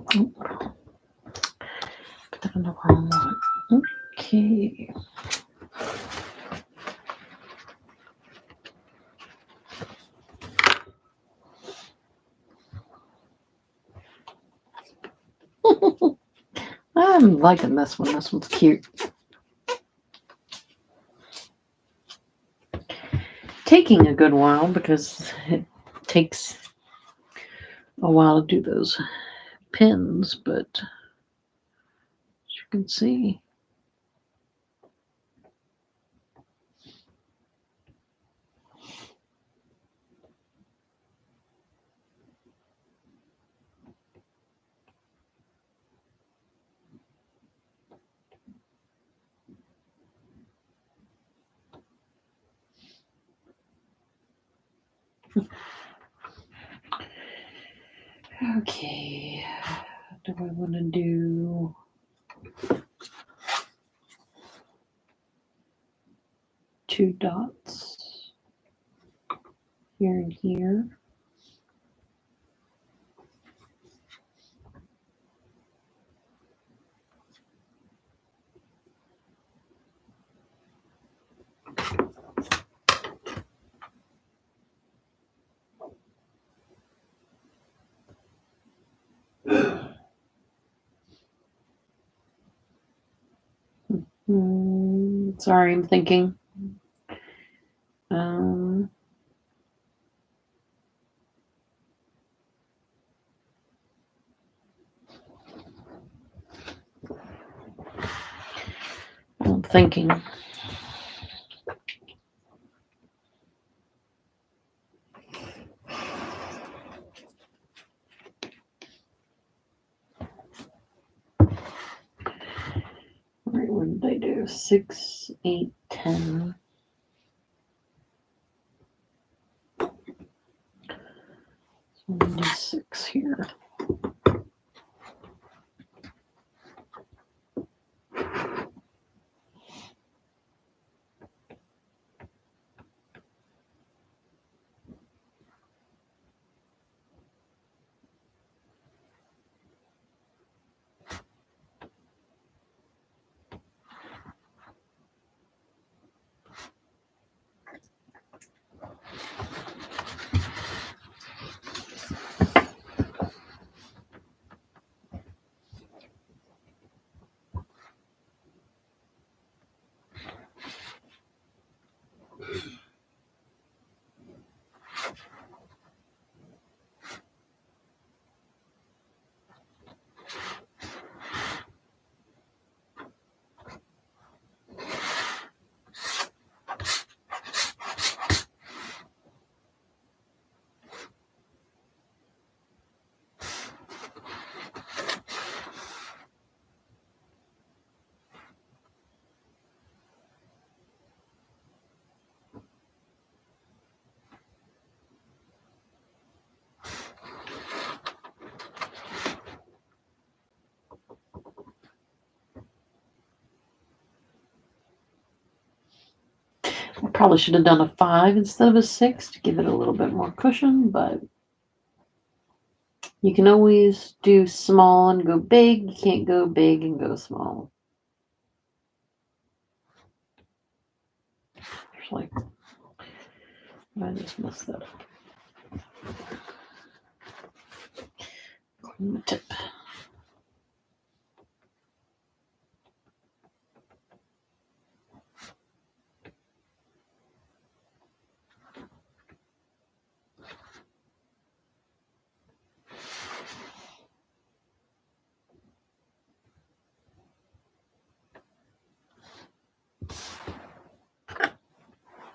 Put that on the wrong one. Okay. I'm liking this one. This one's cute. Taking a good while because it takes a while to do those pins, but as you can see. Okay, do I want to do two dots here and here? Sorry, I'm thinking. I'm thinking. Right, what did I do? 6, 8, 10. So I'm going to do 6 here. I probably should have done a 5 instead of a 6 to give it a little bit more cushion, but you can always do small and go big. You can't go big and go small. Actually, I just messed that up. Clean the tip.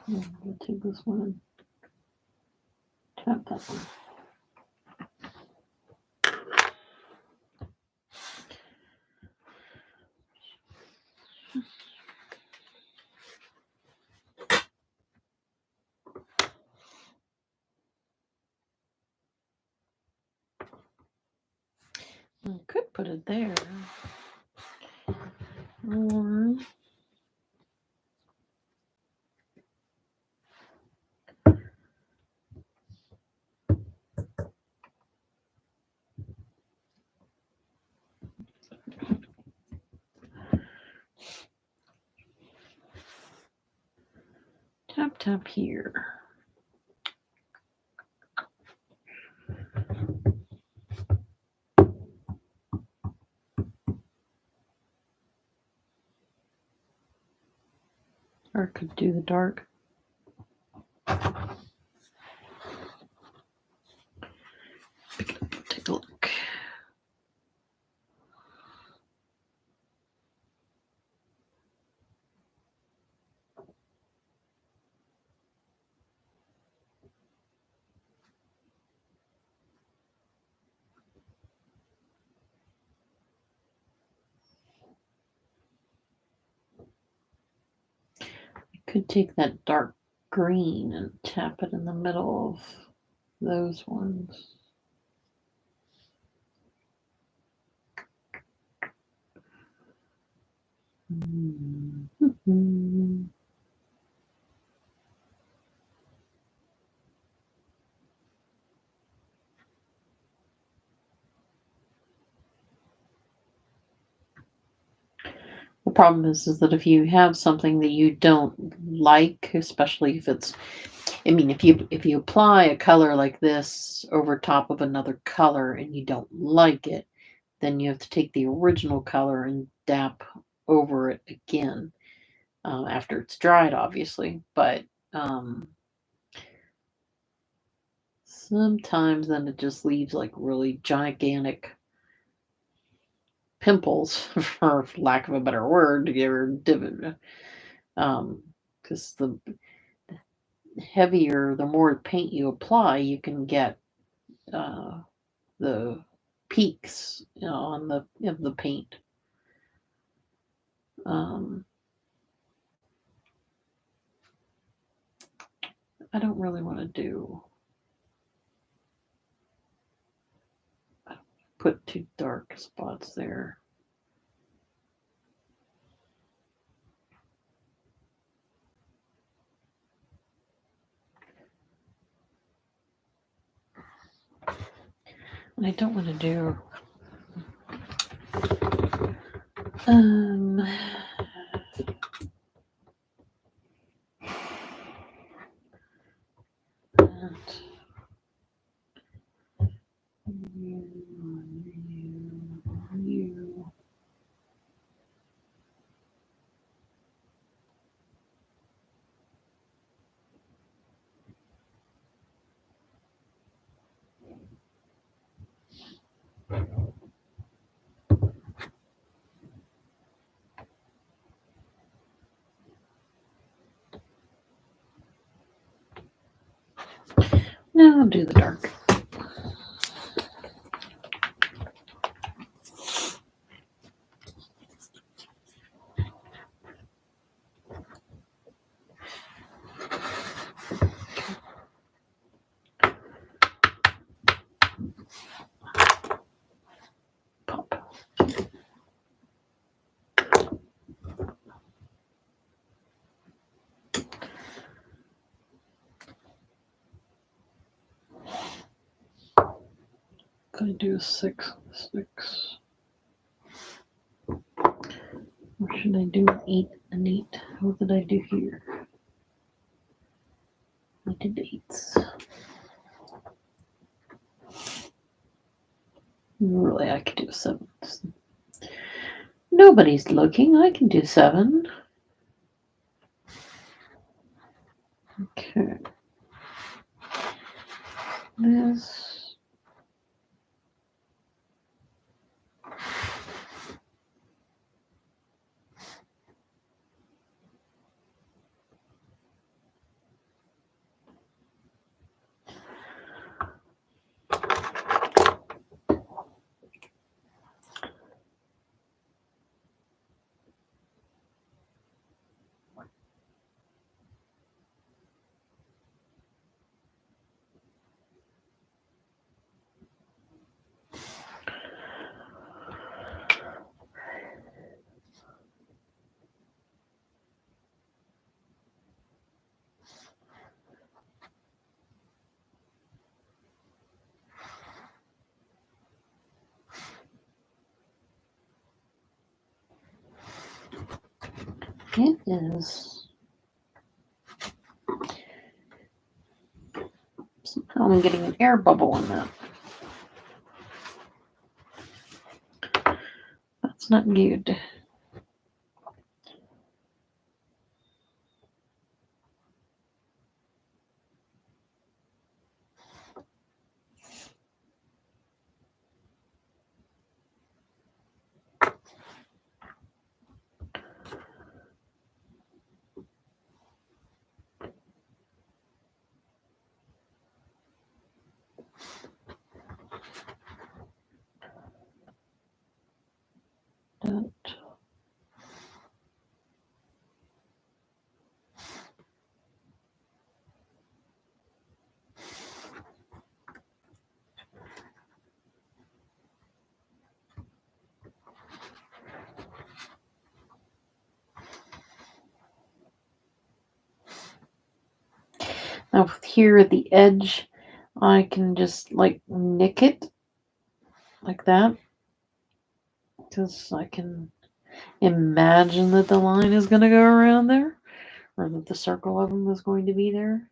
I'm going to take this one and tap that one. I could put it there. Or tap here. Or could do the dark. Take a look. Could take that dark green and tap it in the middle of those ones. Mm-hmm. The problem is that if you have something that you don't like, especially if it's, I mean, if you apply a color like this over top of another color and you don't like it, then you have to take the original color and dap over it again after it's dried, obviously. But sometimes then it just leaves like really gigantic pimples, for lack of a better word, because the heavier, the more paint you apply, you can get the peaks, on the paint. I don't really want to put too dark spots there. And I don't want to do and you. No, I'll do the dark. Pop. Gonna do a 6 on 6. Or should I do an 8 and 8? What did I do here? I did 8s. Really, I could do 7s. Nobody's looking. I can do 7. Okay. This. It is Oh, I'm getting an air bubble in that. That's not good. That. Now here at the edge, I can just like nick it like that, because I can imagine that the line is going to go around there, or that the circle of them is going to be there.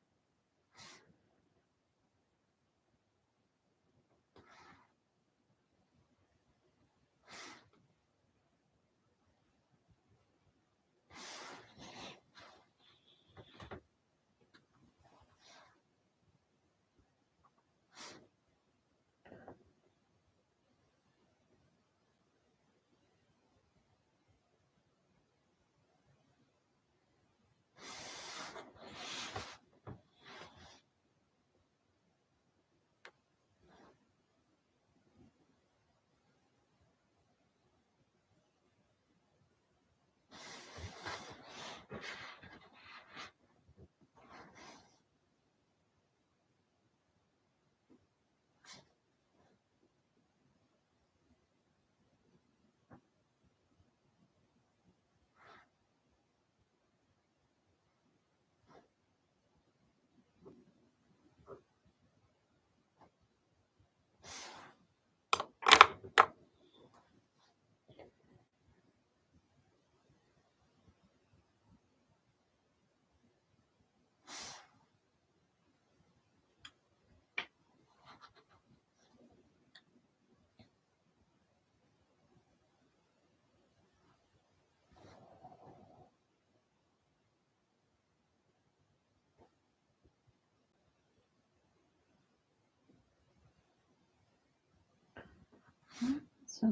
So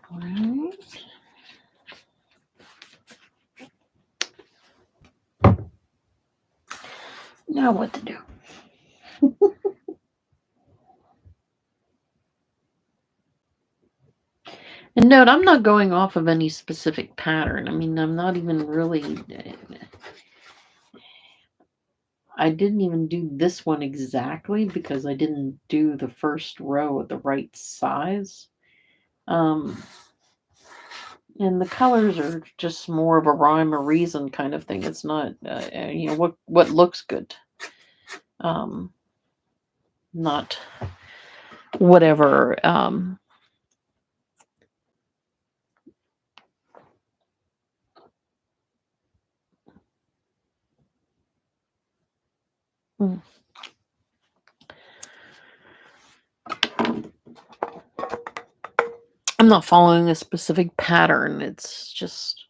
all right. Now what to do? And note, I'm not going off of any specific pattern. I mean, I'm not even really. I didn't even do this one exactly because I didn't do the first row at the right size. And the colors are just more of a rhyme or reason kind of thing. It's not, what looks good. Not whatever Mm. I'm not following a specific pattern. It's just,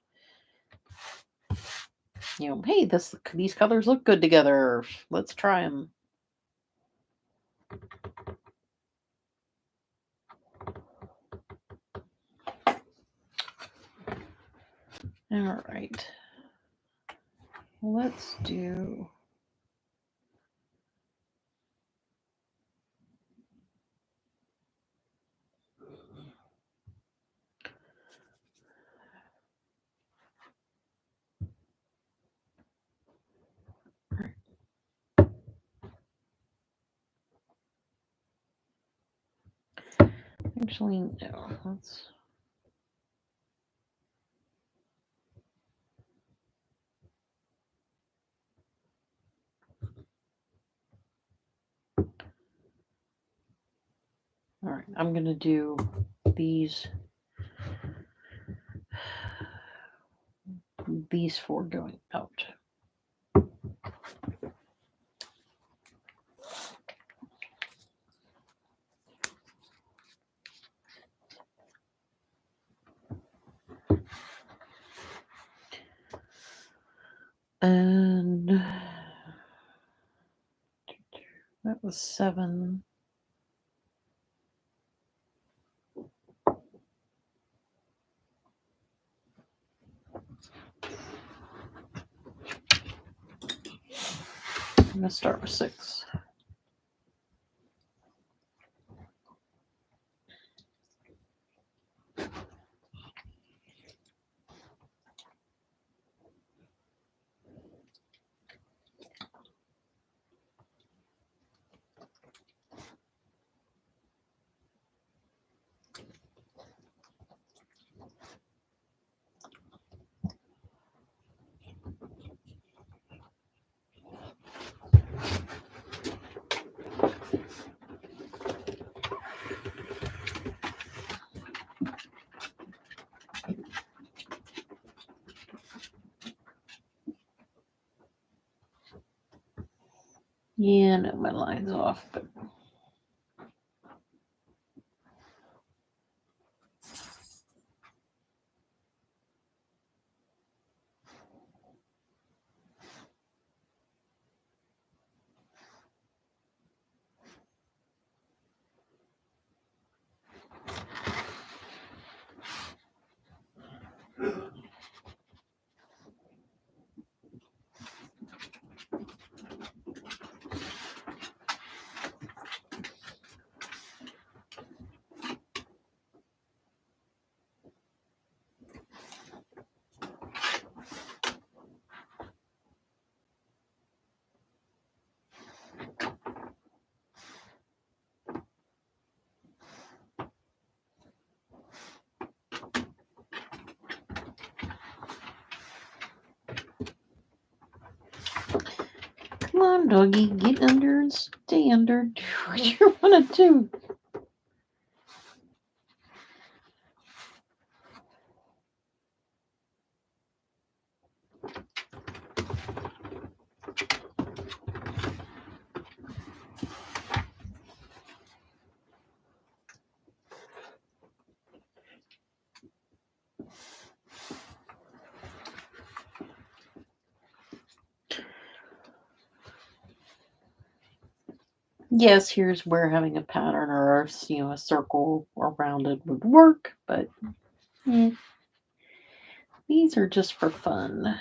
hey, these colors look good together. Let's try them. All right. Let's do... Actually, no. Let's... All right, I'm going to do these 4 going out. And that was 7. I'm going to start with 6. Yeah, no, my line's off, but... Come on, doggy, get under and stay under. Do what you want to do. Yes, here's where having a pattern or a circle around it would work, but these are just for fun.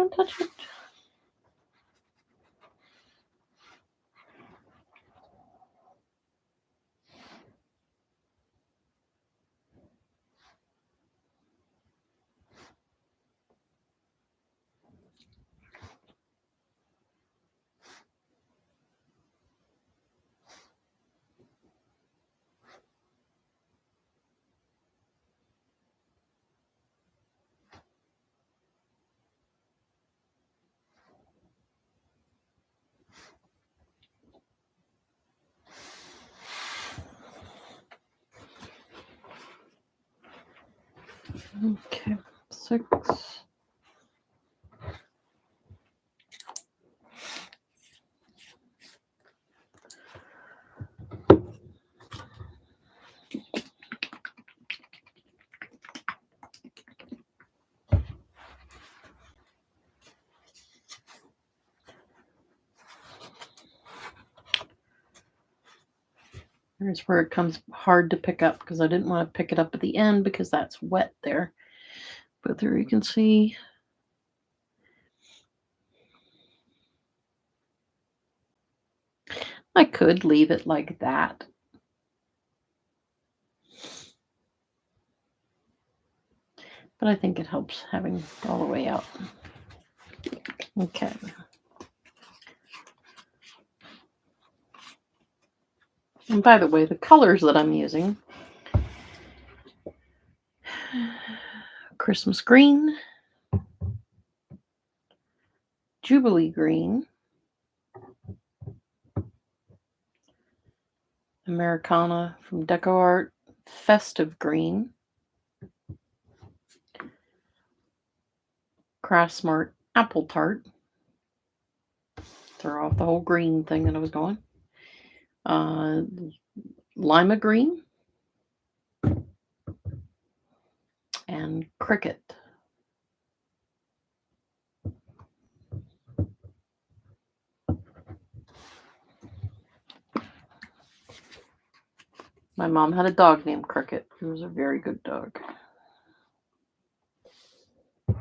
Don't touch it. Okay, 6. Here's where it comes hard to pick up because I didn't want to pick it up at the end because that's wet there. But there you can see. I could leave it like that. But I think it helps having it all the way out. Okay. And by the way, the colors that I'm using, Christmas green, Jubilee green, Americana from Deco Art, Festive green, Craftsmart apple tart. Throw off the whole green thing that I was going. Lima green and cricket. My mom had a dog named Cricket. He was a very good dog. All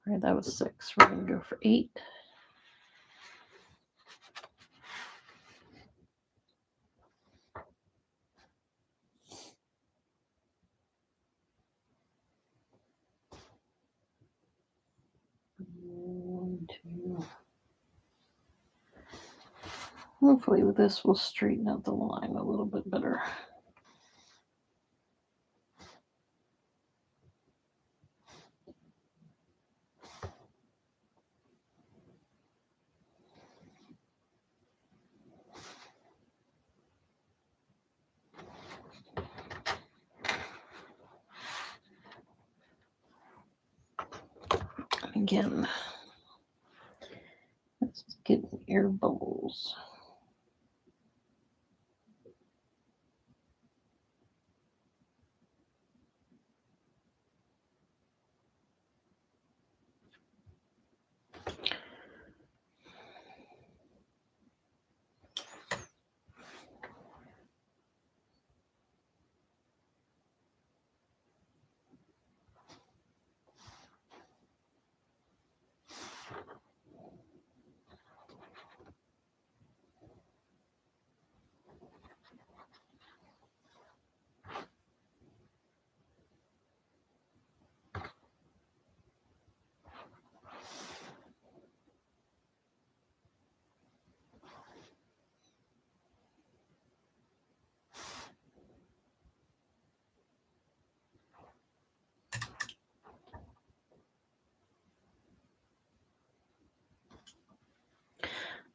right, that was 6. We're going to go for 8. One, 2. Hopefully with this we'll straighten out the line a little bit better. Again, let's get air bubbles.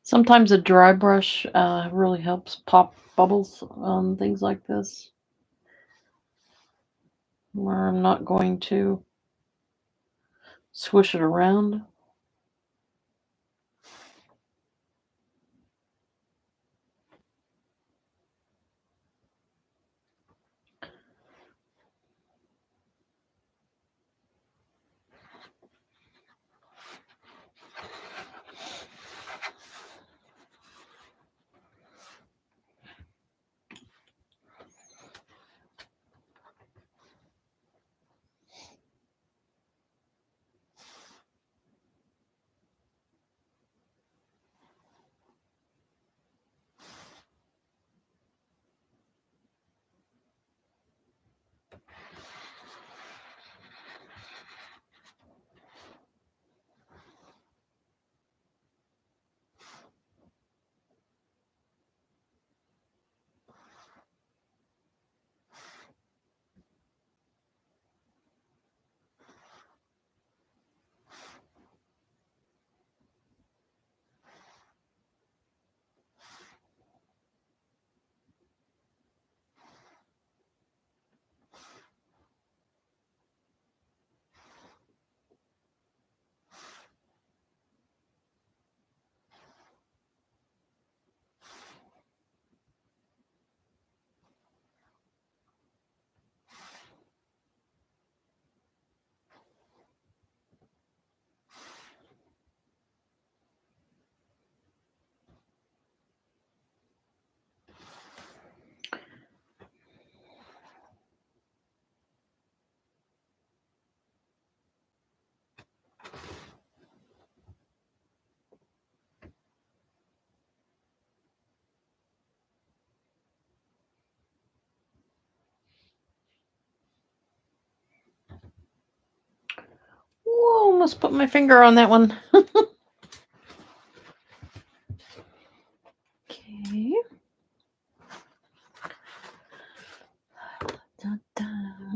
Sometimes a dry brush really helps pop bubbles on things like this, where I'm not going to swish it around. almost put my finger on that one. Okay.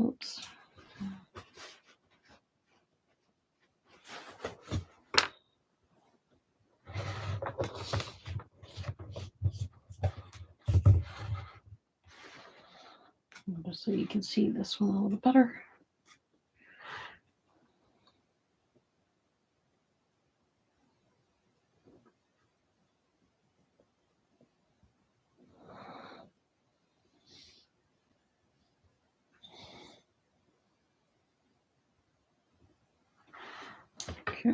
Oops. Just so you can see this one a little better. Okay.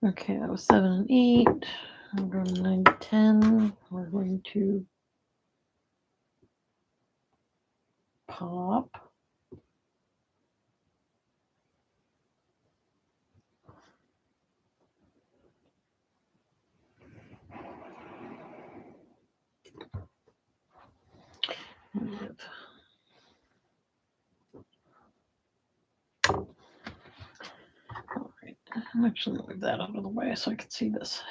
Okay, that was 7 and 8. I'm going 9 to 10. We're going to pop. All right, I'm actually move that out of the way so I can see this.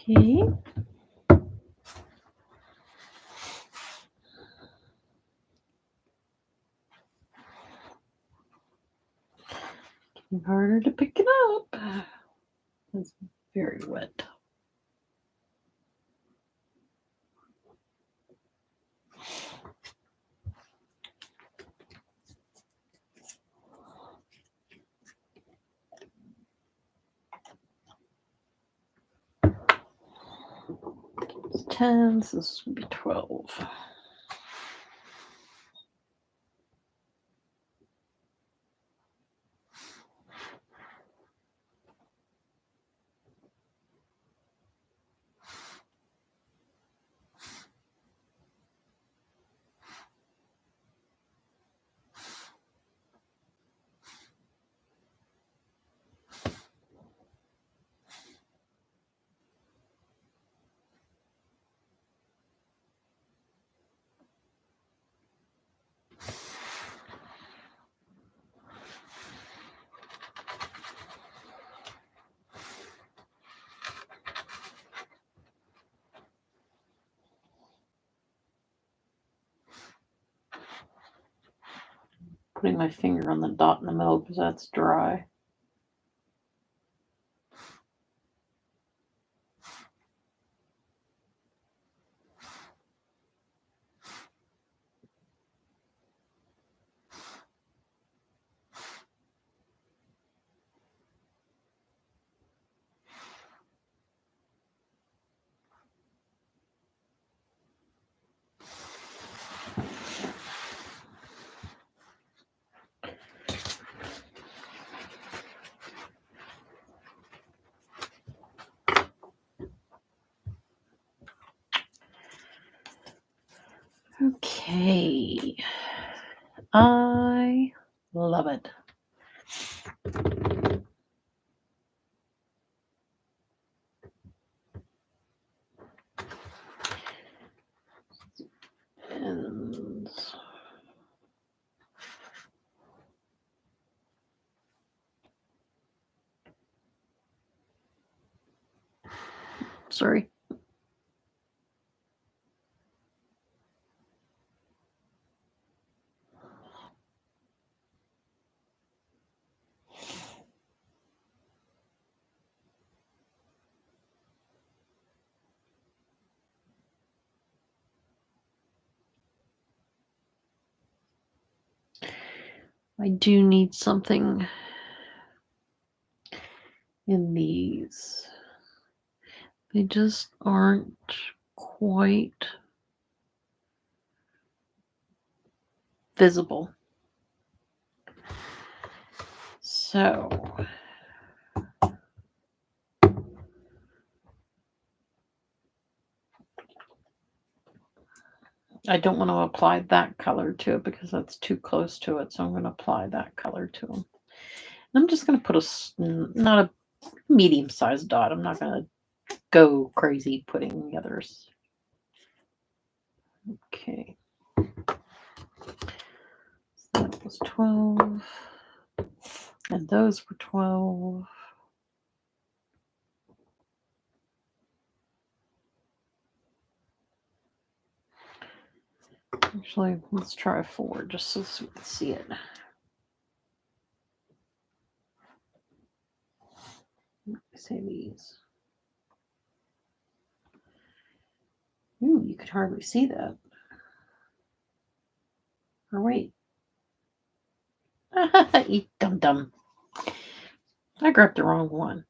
Okay. Getting harder to pick it up. It's very wet. It's 10, so this would be 12. Putting my finger on the dot in the middle because that's dry. Okay. I love it. And sorry. I do need something in these. They just aren't quite visible. So I don't want to apply that color to it because that's too close to it. So I'm going to apply that color to them. And I'm just going to put not a medium-sized dot. I'm not going to go crazy putting the others. Okay. So that was 12. And those were 12. Actually, let's try 4 just so we can see it. Say these. Ooh, you could hardly see that. Or wait. You dum-dum. I grabbed the wrong one.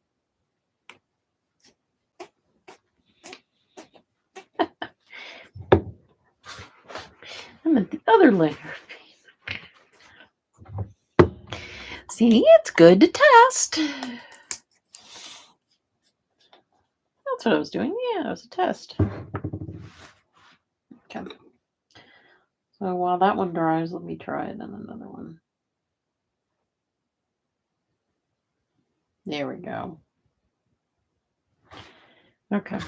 I'm at the other layer. See, it's good to test. That's what I was doing. Yeah, it was a test. Okay. So while that one dries, let me try it on another one. There we go. Okay.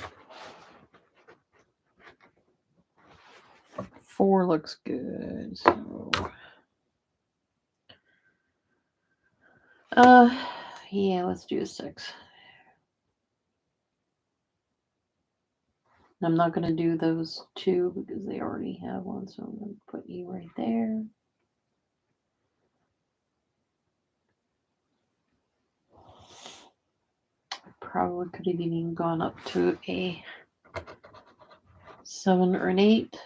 4 looks good. So, yeah, let's do a 6. I'm not going to do those 2 because they already have one, so I'm going to put you right there. Probably could have even gone up to a 7 or an 8.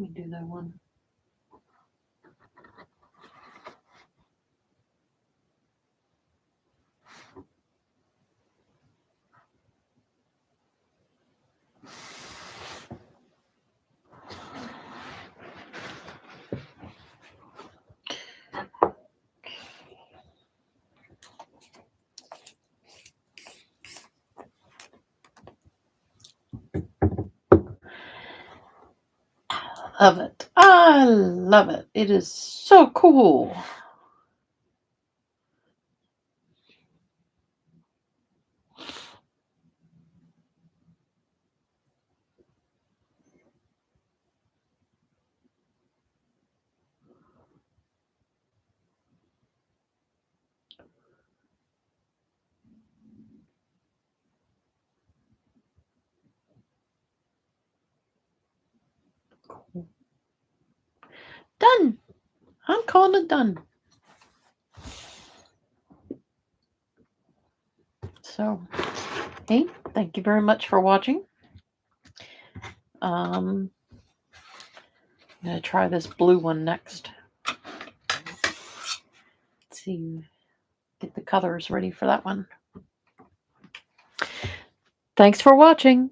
Let me do that one. love it. I love it. It is so cool. Cool. Done. I'm calling it done. So, hey, thank you very much for watching. I'm going to try this blue one next. Let's see, get the colors ready for that one. Thanks for watching.